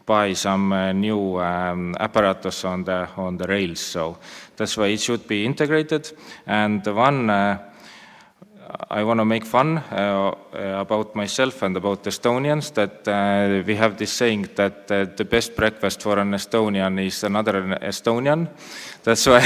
buy some new apparatus on the rails. So that's why it should be integrated. And one, I want to make fun about myself and about Estonians, that we have this saying that the best breakfast for an Estonian is another Estonian. That's why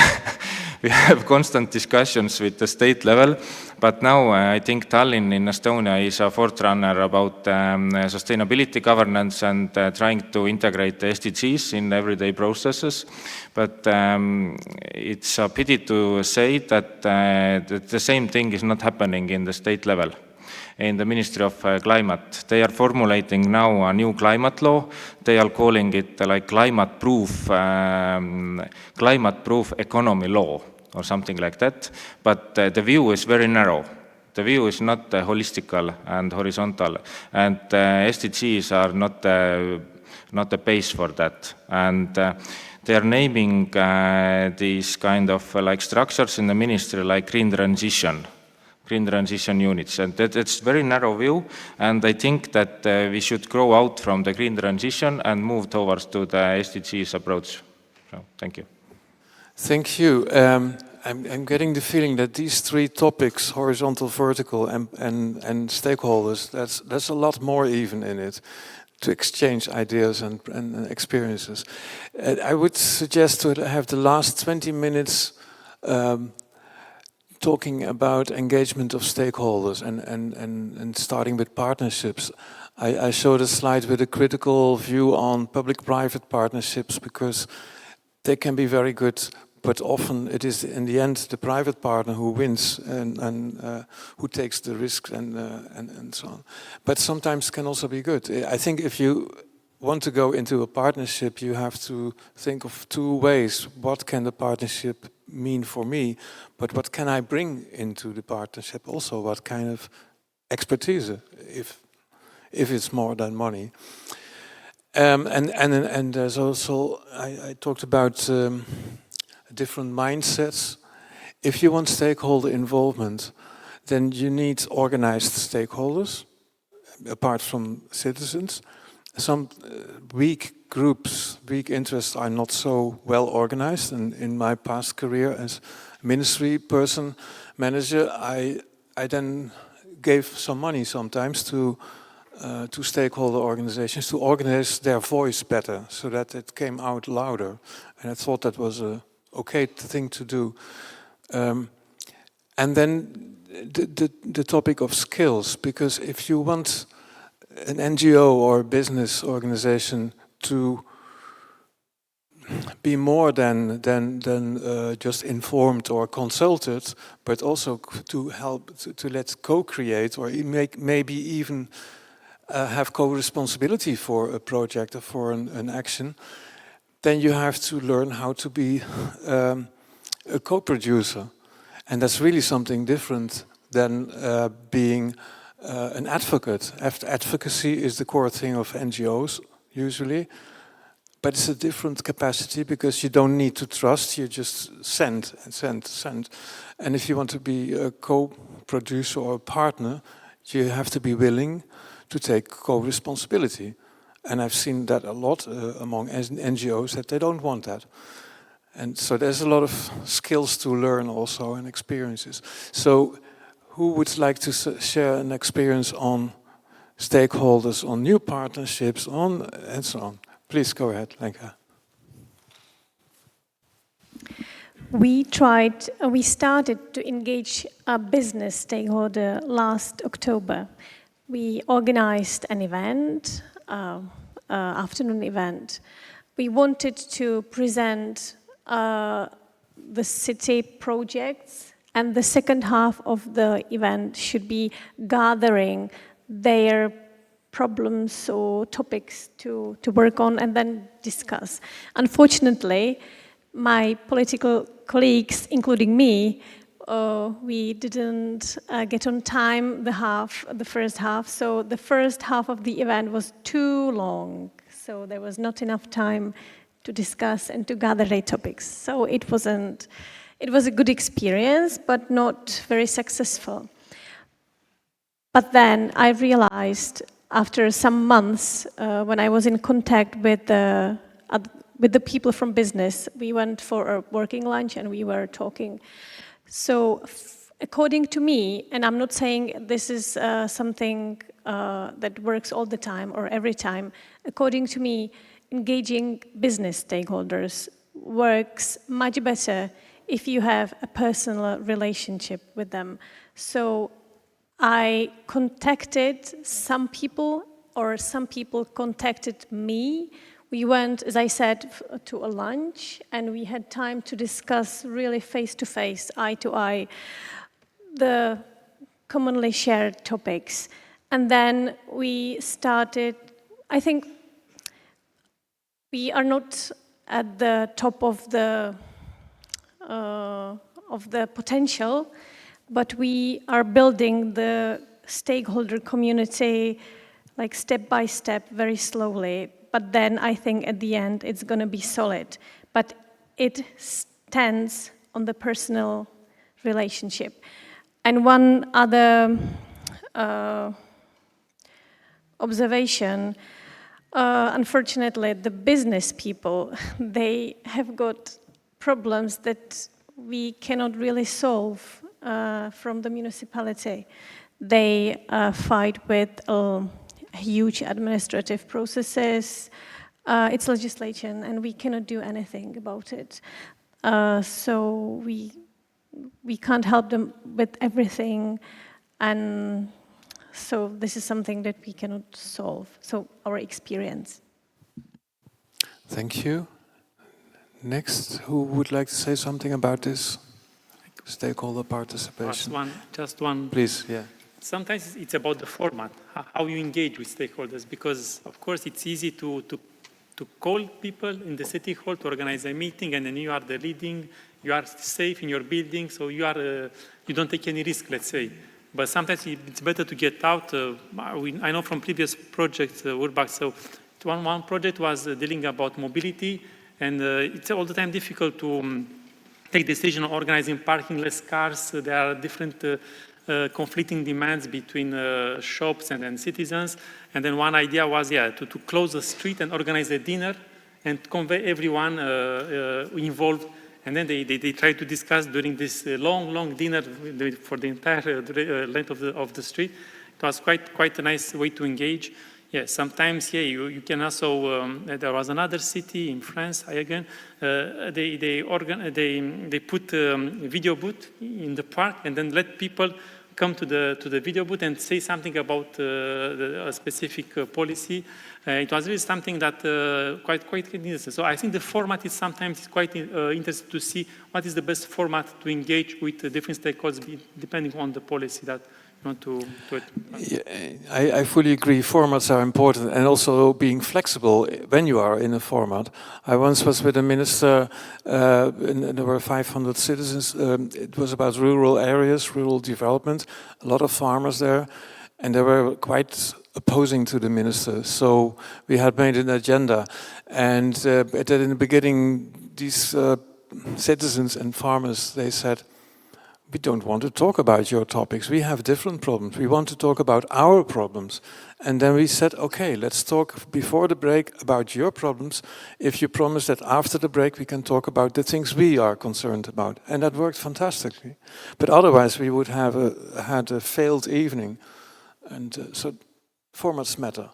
we have constant discussions with the state level, but now I think Tallinn in Estonia is a forerunner about sustainability governance and trying to integrate the SDGs in everyday processes. But it's a pity to say that the same thing is not happening in the state level. In the Ministry of Climate, they are formulating now a new climate law. They are calling it like climate-proof economy law or something like that. But the view is very narrow. The view is not holistical and horizontal, and SDGs are not the base for that. And they are naming these kind of like structures in the ministry like green transition units, and that's very narrow view, and I think that we should grow out from the green transition and move towards to the SDGs approach. So, thank you. Thank you. I'm getting the feeling that these three topics, horizontal, vertical, and stakeholders, there's a lot more even in it to exchange ideas and experiences. I would suggest to have the last 20 minutes talking about engagement of stakeholders and starting with partnerships. I showed a slide with a critical view on public-private partnerships because they can be very good, but often it is in the end the private partner who wins and who takes the risk and so on. But sometimes can also be good. I think if you want to go into a partnership, you have to think of two ways. What can the partnership mean for me, but what can I bring into the partnership also? What kind of expertise, if it's more than money? And there's also, I talked about different mindsets. If you want stakeholder involvement, then you need organized stakeholders, apart from citizens. Some weak groups, weak interests are not so well organized. And in my past career as ministry person, manager, I then gave some money sometimes to stakeholder organizations to organize their voice better so that it came out louder. And I thought that was a okay thing to do. And then the topic of skills, because if you want an NGO or business organization to be more than just informed or consulted, but also to help to let co-create or maybe even have co-responsibility for a project or for an action, then you have to learn how to be a co-producer. And that's really something different than being an advocate. Advocacy is the core thing of NGOs, usually. But it's a different capacity because you don't need to trust, you just send. And if you want to be a co-producer or a partner, you have to be willing to take co-responsibility. And I've seen that a lot among NGOs, that they don't want that. And so there's a lot of skills to learn also and experiences. So who would like to share an experience on stakeholders, on new partnerships, and so on? Please go ahead, Lenka. We started to engage a business stakeholder last October. We organized an event, afternoon event. We wanted to present the city projects, and the second half of the event should be gathering their problems or topics to work on and then discuss. Unfortunately, my political colleagues, including me, we didn't get on time the first half. So the first half of the event was too long. So there was not enough time to discuss and to gather their topics. So it was a good experience, but not very successful. But then I realized after some months, when I was in contact with the people from business, we went for a working lunch and we were talking. So according to me, and I'm not saying this is something that works all the time or every time, according to me, engaging business stakeholders works much better if you have a personal relationship with them. So I contacted some people, or some people contacted me. We went, as I said, to a lunch, and we had time to discuss really face-to-face, eye-to-eye, the commonly shared topics. And then we started, I think we are not at the top of the potential, but we are building the stakeholder community like step by step, very slowly. But then I think at the end it's going to be solid. But it stands on the personal relationship. And one other observation, unfortunately, the business people, they have got problems that we cannot really solve from the municipality. They fight with huge administrative processes. It's legislation, and we cannot do anything about it. So we can't help them with everything, and so this is something that we cannot solve. So our experience. Thank you. Next, who would like to say something about this stakeholder participation? Just one. Please, yeah. Sometimes it's about the format, how you engage with stakeholders, because of course it's easy to call people in the city hall to organize a meeting, and then you are the leading, you are safe in your building, so you don't take any risk, let's say. But sometimes it's better to get out. I know from previous projects, Urbach, so one project was dealing about mobility, and it's all the time difficult to take decision on organizing parking, less cars. There are different conflicting demands between shops and citizens. And then one idea was, to close the street and organize a dinner and convey everyone involved. And then they tried to discuss during this long dinner for the entire length of the street. It was quite a nice way to engage. Yeah, sometimes, you can also, there was another city in France, again, they put a video booth in the park and then let people come to the video booth and say something about a specific policy. It was really something that quite interesting. So I think the format is sometimes quite interesting to see what is the best format to engage with the different stakeholders depending on the policy that you want to I fully agree. Formats are important, and also being flexible when you are in a format. I once was with a minister, and there were 500 citizens. It was about rural areas, rural development, a lot of farmers there, and they were quite opposing to the minister. So we had made an agenda, and in the beginning, these citizens and farmers, they said, we don't want to talk about your topics. We have different problems. We want to talk about our problems. And then we said, okay, let's talk before the break about your problems. If you promise that after the break we can talk about the things we are concerned about. And that worked fantastically. But otherwise we would have had a failed evening. And so formats matter.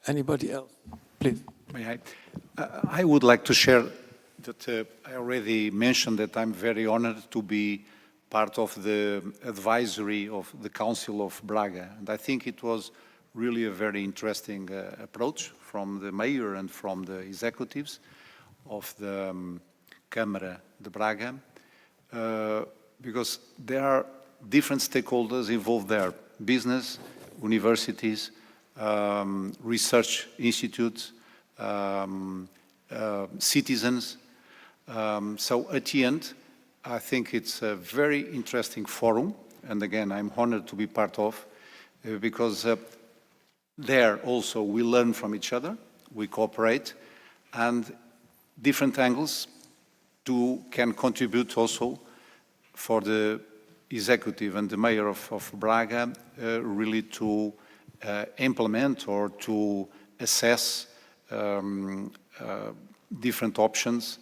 Anybody else? Please. May I would like to share that I already mentioned that I'm very honored to be part of the advisory of the Council of Braga. And I think it was really a very interesting approach from the mayor and from the executives of the Câmara de Braga, because there are different stakeholders involved there, business, universities, research institutes, citizens. So at the end, I think it's a very interesting forum, and again, I'm honored to be part of, because there also we learn from each other, we cooperate, and different angles can contribute also for the executive and the mayor of Braga really to implement or to assess different options.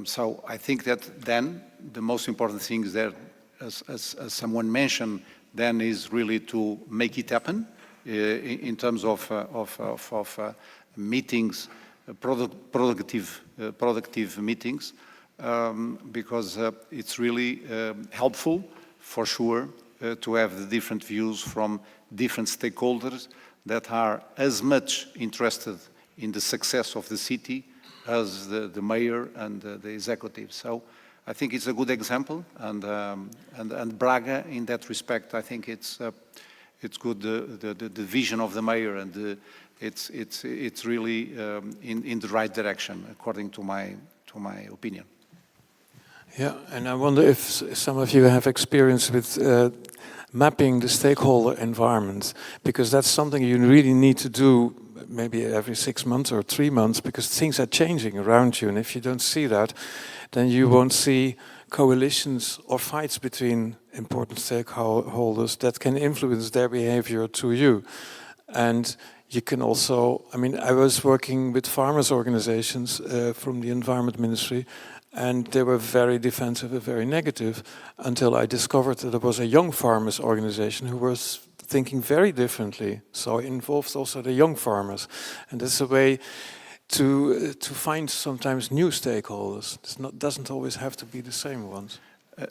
So I think that then the most important thing is that, as someone mentioned, then is really to make it happen in terms of meetings, productive meetings, because it's really helpful, for sure, to have the different views from different stakeholders that are as much interested in the success of the city as the mayor and the executive. So I think it's a good example, and Braga, in that respect, I think it's good, the vision of the mayor, and it's really in the right direction, according to my opinion. Yeah, and I wonder if some of you have experience with mapping the stakeholder environment, because that's something you really need to do maybe every 6 months or 3 months, because things are changing around you, and if you don't see that, then you won't see coalitions or fights between important stakeholders that can influence their behavior to you. And you can also, I mean, I was working with farmers' organizations from the Environment Ministry, and they were very defensive and very negative until I discovered that there was a young farmers organization who was thinking very differently. So it involves also the young farmers. And that's a way to find sometimes new stakeholders. It doesn't always have to be the same ones.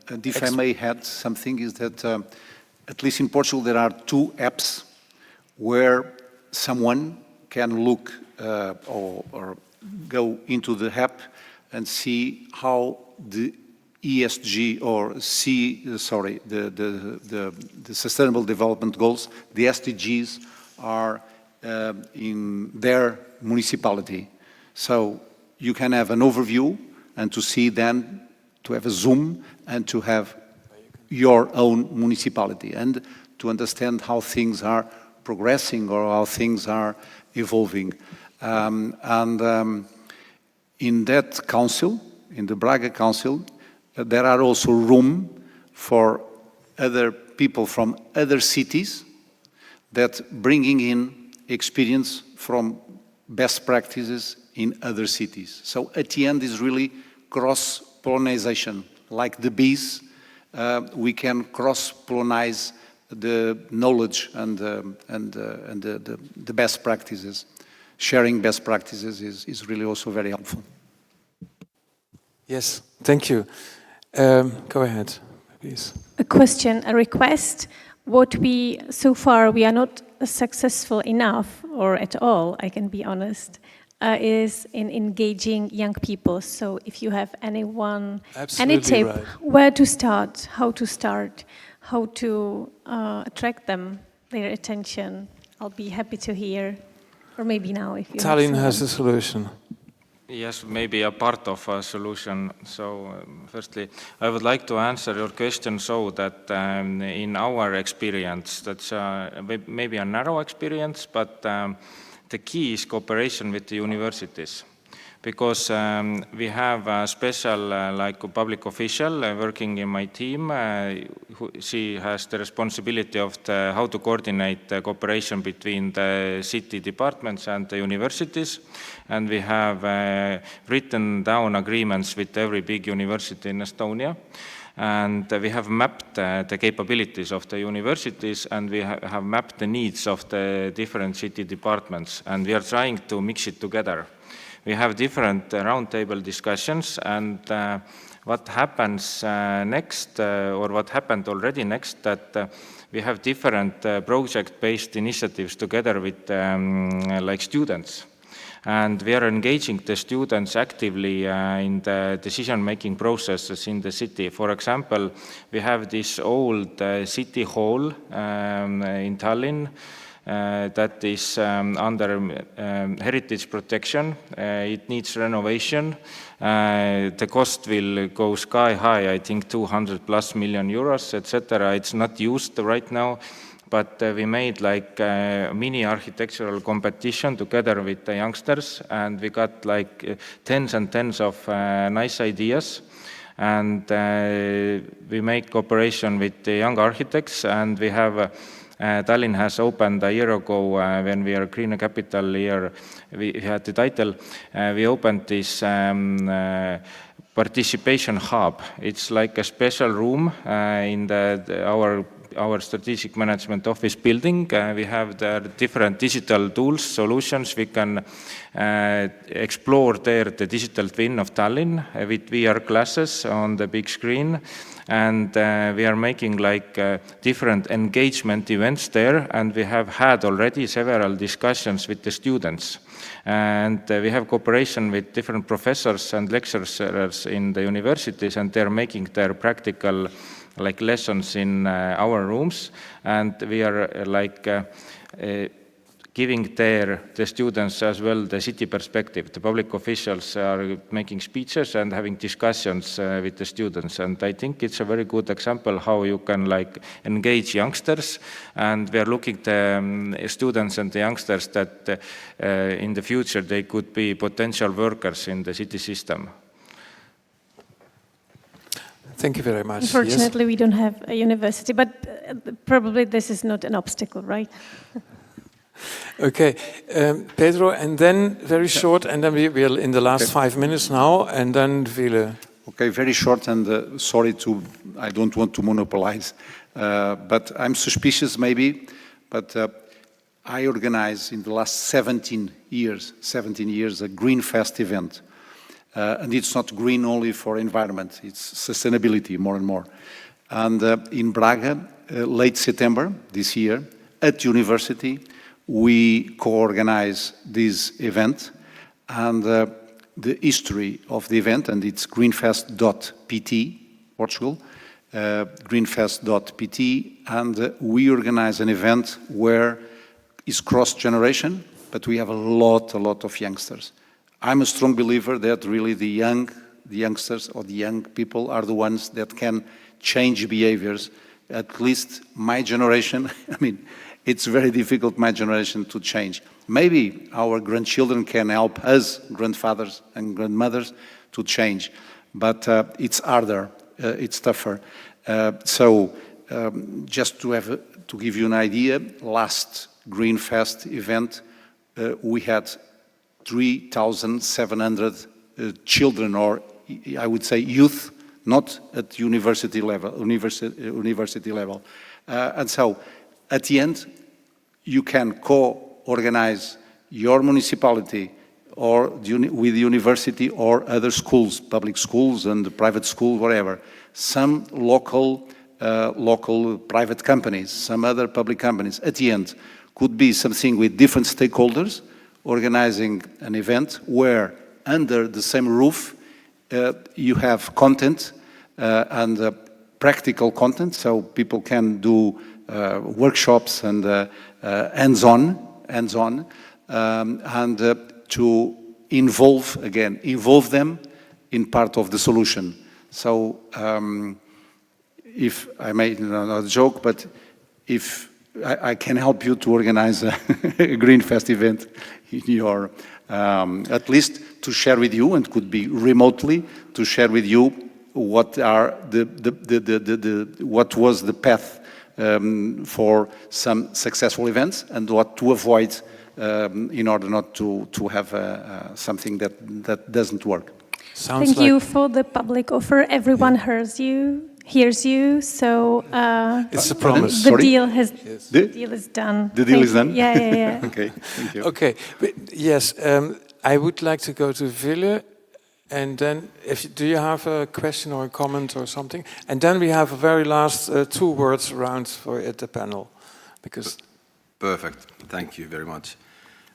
And if I may add something, is that at least in Portugal there are 2 apps where someone can look or go into the app and see how the ESG or the Sustainable Development Goals, the SDGs, are in their municipality. So you can have an overview and to see then, to have a zoom and to have your own municipality and to understand how things are progressing or how things are evolving. In that council, in the Braga Council, there are also room for other people from other cities that bringing in experience from best practices in other cities. So at the end is really cross-pollination. Like the bees, we can cross-pollinize the knowledge and the best practices. Sharing best practices is really also very helpful. Yes, thank you. Go ahead, please. A question, a request. So far we are not successful enough, or at all, I can be honest, is in engaging young people. So if you have any tip, right. where to start, how to attract their attention, I'll be happy to hear. Or maybe now, if you Tallinn has a solution. Yes, maybe a part of a solution. So, firstly, I would like to answer your question so that in our experience, that's maybe a narrow experience, but the key is cooperation with the universities. Because we have a special, like a public official working in my team. She has the responsibility of how to coordinate the cooperation between the city departments and the universities. And we have written down agreements with every big university in Estonia. And we have mapped the capabilities of the universities, and we have mapped the needs of the different city departments. And we are trying to mix it together. We have different roundtable discussions, and what happens next, or what happened already next, that we have different project-based initiatives together with like students. And we are engaging the students actively in the decision-making processes in the city. For example, we have this old city hall in Tallinn, that is under heritage protection. It needs renovation. The cost will go sky high, I think 200+ million euros, etc. It's not used right now, but we made like a mini architectural competition together with the youngsters, and we got like tens and tens of nice ideas. And we make cooperation with the young architects, and we have Tallinn has opened a year ago when we are Green Capital year, we had the title, we opened this participation hub. It's like a special room in our strategic management office building. We have the different digital tools, solutions. We can explore there the digital twin of Tallinn with VR classes on the big screen. And we are making like different engagement events there, and we have had already several discussions with the students. And we have cooperation with different professors and lecturers in the universities, and they're making their practical like lessons in our rooms, and we are giving the students as well the city perspective. The public officials are making speeches and having discussions with the students, and I think it's a very good example how you can like engage youngsters, and we are looking the students and the youngsters that in the future they could be potential workers in the city system. Thank you very much. Unfortunately, we don't have a university, but probably this is not an obstacle, right? Okay, Pedro, and then very short, and then we're in the last 5 minutes now, and then Ville. Okay, very short, and sorry I don't want to monopolize, but I'm suspicious maybe, but I organized in the last 17 years a Green Fest event. And it's not green only for environment, it's sustainability more and more. And in Braga, late September this year, at university, we co-organize this event, and the history of the event, and it's greenfest.pt, Portugal, greenfest.pt, and we organize an event where it's cross-generation, but we have a lot of youngsters. I'm a strong believer that really the youngsters or the young people are the ones that can change behaviors. At least my generation, I mean, it's very difficult, my generation, to change. Maybe our grandchildren can help us, grandfathers and grandmothers, to change. But it's harder, it's tougher. Just to give you an idea, last Green Fest event, we had 3,700 children, or I would say youth, not at university level. And so, at the end, you can co-organize your municipality or with the university or other schools, public schools and private schools, whatever. Some local private companies, some other public companies. At the end, could be something with different stakeholders, organizing an event where under the same roof you have content and practical content, so people can do workshops and hands-on, and to involve them in part of the solution. So if I made another joke, but if I can help you to organize a Green Fest event in your, at least to share with you, and could be remotely, to share with you what are what was the path for some successful events and what to avoid in order not to have something that doesn't work. Thank you for the public offer. Everyone hears you, so it's a promise. The deal is done. The deal is done? Yeah. Okay, thank you. Okay, but yes, I would like to go to Ville, and then do you have a question or a comment or something? And then we have a very last 2 words round at the panel, because. Perfect. Thank you very much.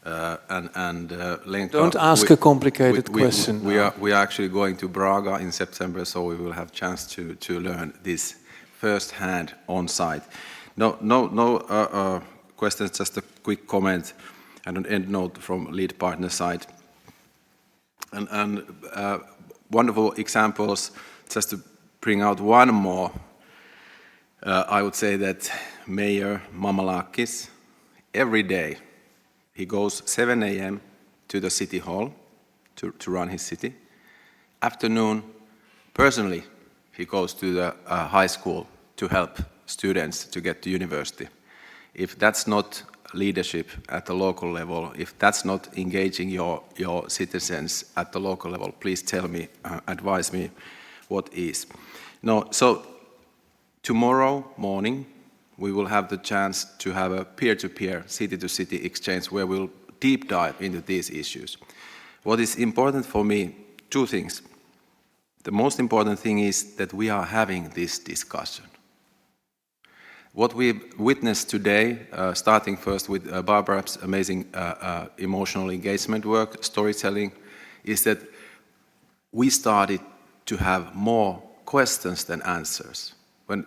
Lenka, don't ask a complicated question. We are actually going to Braga in September, so we will have chance to learn this firsthand on site. No questions, just a quick comment and an end note from lead partner side. And wonderful examples. Just to bring out one more, I would say that Mayor Mamalakis, every day, he goes 7 a.m. to the city hall to run his city. Afternoon, personally, he goes to the high school to help students to get to university. If that's not leadership at the local level, if that's not engaging your citizens at the local level, please tell me, advise me what is. No, so tomorrow morning, we will have the chance to have a peer-to-peer, city-to-city exchange where we'll deep dive into these issues. What is important for me, two things. The most important thing is that we are having this discussion. What we've witnessed today, starting first with Barbara's amazing emotional engagement work, storytelling, is that we started to have more questions than answers.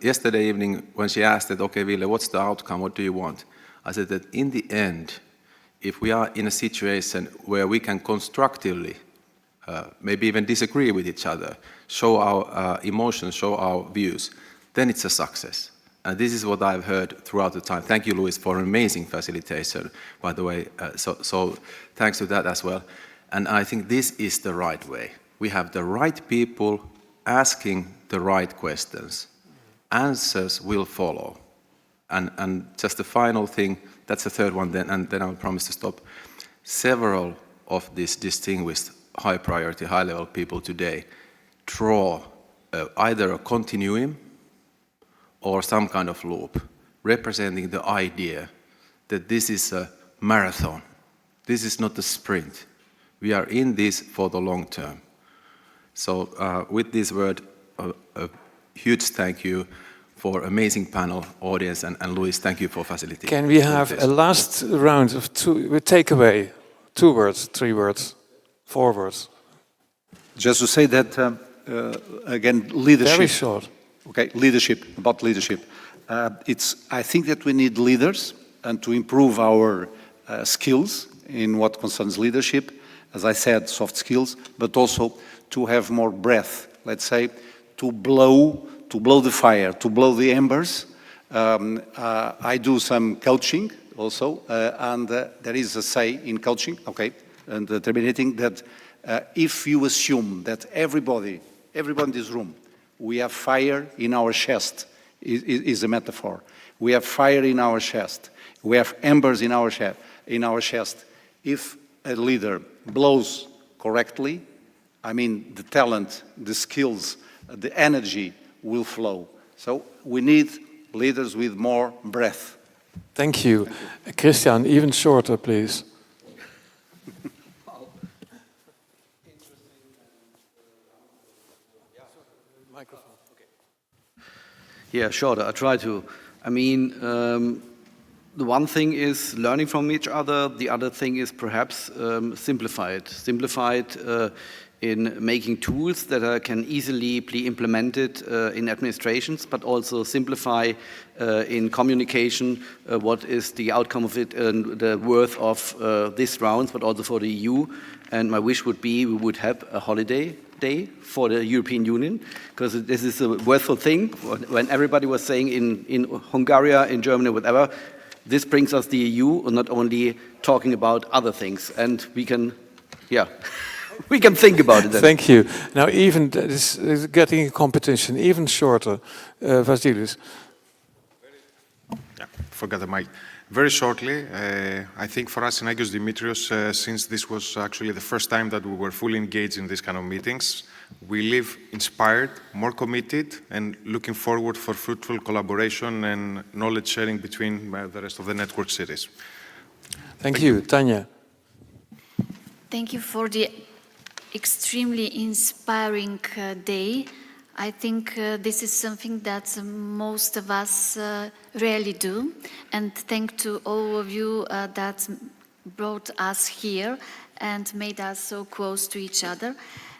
Yesterday evening, when she asked that, okay, Ville, what's the outcome, what do you want? I said that in the end, if we are in a situation where we can constructively, maybe even disagree with each other, show our emotions, show our views, then it's a success. And this is what I've heard throughout the time. Thank you, Luis, for amazing facilitation, by the way. So thanks to that as well. And I think this is the right way. We have the right people asking the right questions. Answers will follow. And just the final thing, that's the third one, and then I'll promise to stop. Several of these distinguished high priority, high level people today draw either a continuum or some kind of loop, representing the idea that this is a marathon. This is not a sprint. We are in this for the long term. So with this word, a huge thank you for amazing panel, audience, and Luis, thank you for facilitating. Can we have a last round of takeaway? 2 words, 3 words, 4 words. Just to say that, again, leadership. Very short. Okay, leadership, about leadership. I think that we need leaders and to improve our skills in what concerns leadership. As I said, soft skills, but also to have more breath, let's say, to blow the fire, to blow the embers. I do some coaching also, and there is a say in coaching, okay, and terminating that if you assume that everybody in this room, we have fire in our chest, is a metaphor. We have fire in our chest. We have embers in our chest. If a leader blows correctly, I mean, the talent, the skills, the energy will flow. So we need leaders with more breath. Thank you. Christian, even shorter, please. Yeah, shorter. I try to. I mean, the one thing is learning from each other. The other thing is perhaps simplified. Simplified in making tools that can easily be implemented in administrations, but also simplify in communication what is the outcome of it and the worth of this round, but also for the EU. And my wish would be we would have a holiday day for the European Union, because this is a worthwhile thing. When everybody was saying in Hungary, in Germany, whatever, this brings us the EU, and not only talking about other things. And we can, yeah, we can think about it then. Thank you. Now, even this is getting a competition, even shorter. Vasilis. Yeah, forgot the mic. Very shortly, I think for us in Agios Dimitrios, since this was actually the first time that we were fully engaged in these kind of meetings, we live inspired, more committed, and looking forward for fruitful collaboration and knowledge sharing between the rest of the network cities. Thank you. Tanya. Thank you for the extremely inspiring day. I think this is something that most of us rarely do, and thank to all of you that brought us here and made us so close to each other.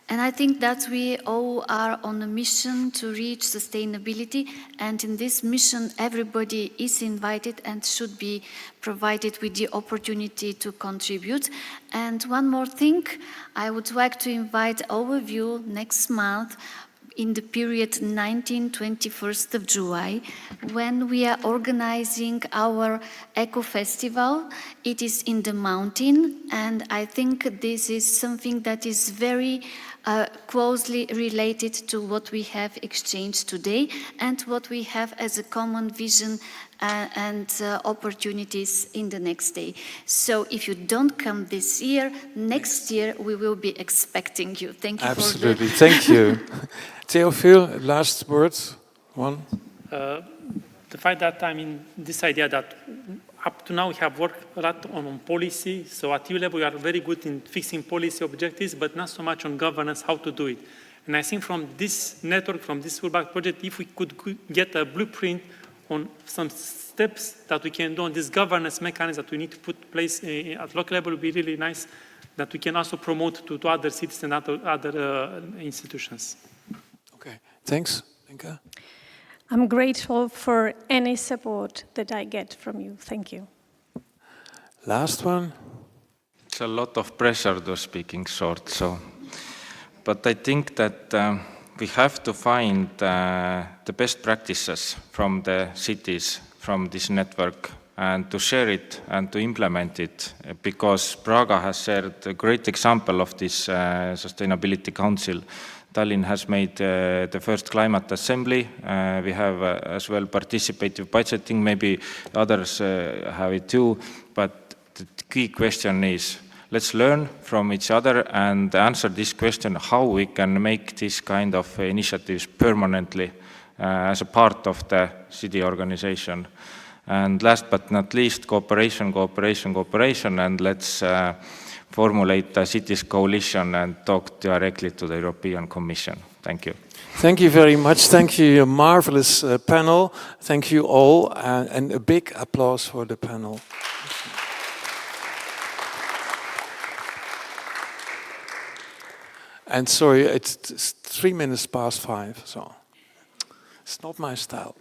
And I think that we all are on a mission to reach sustainability, and in this mission everybody is invited and should be provided with the opportunity to contribute. And one more thing, I would like to invite all of you next month in the period 19-21st of July, when we are organizing our Eco Festival. It is in the mountain, and I think this is something that is very closely related to what we have exchanged today and what we have as a common vision and opportunities in the next day. So if you don't come this year, next year we will be expecting you. Thank you. Absolutely, thank you. Theophile, last words, one. The fact that, I mean, this idea that up to now we have worked a lot on policy, so at EU level we are very good in fixing policy objectives, but not so much on governance, how to do it. And I think from this network, from this Fullback project, if we could get a blueprint on some steps that we can do on this governance mechanism that we need to put in place at local level, would be really nice, that we can also promote to other cities and other institutions. Okay, thanks. Inka? I'm grateful for any support that I get from you. Thank you. Last one. It's a lot of pressure to speaking short, so. But I think that we have to find the best practices from the cities, from this network, and to share it and to implement it, because Praga has shared a great example of this Sustainability Council. Tallinn has made the first climate assembly. We have as well participative budgeting, maybe others have it too, but the key question is, let's learn from each other and answer this question, how we can make this kind of initiatives permanently as a part of the city organization. And last but not least, cooperation, cooperation, cooperation, and let's formulate a cities coalition and talk directly to the European Commission. Thank you. Thank you very much. Thank you, a marvelous panel. Thank you all, and a big applause for the panel. And sorry, it's 3 minutes past 5, so it's not my style.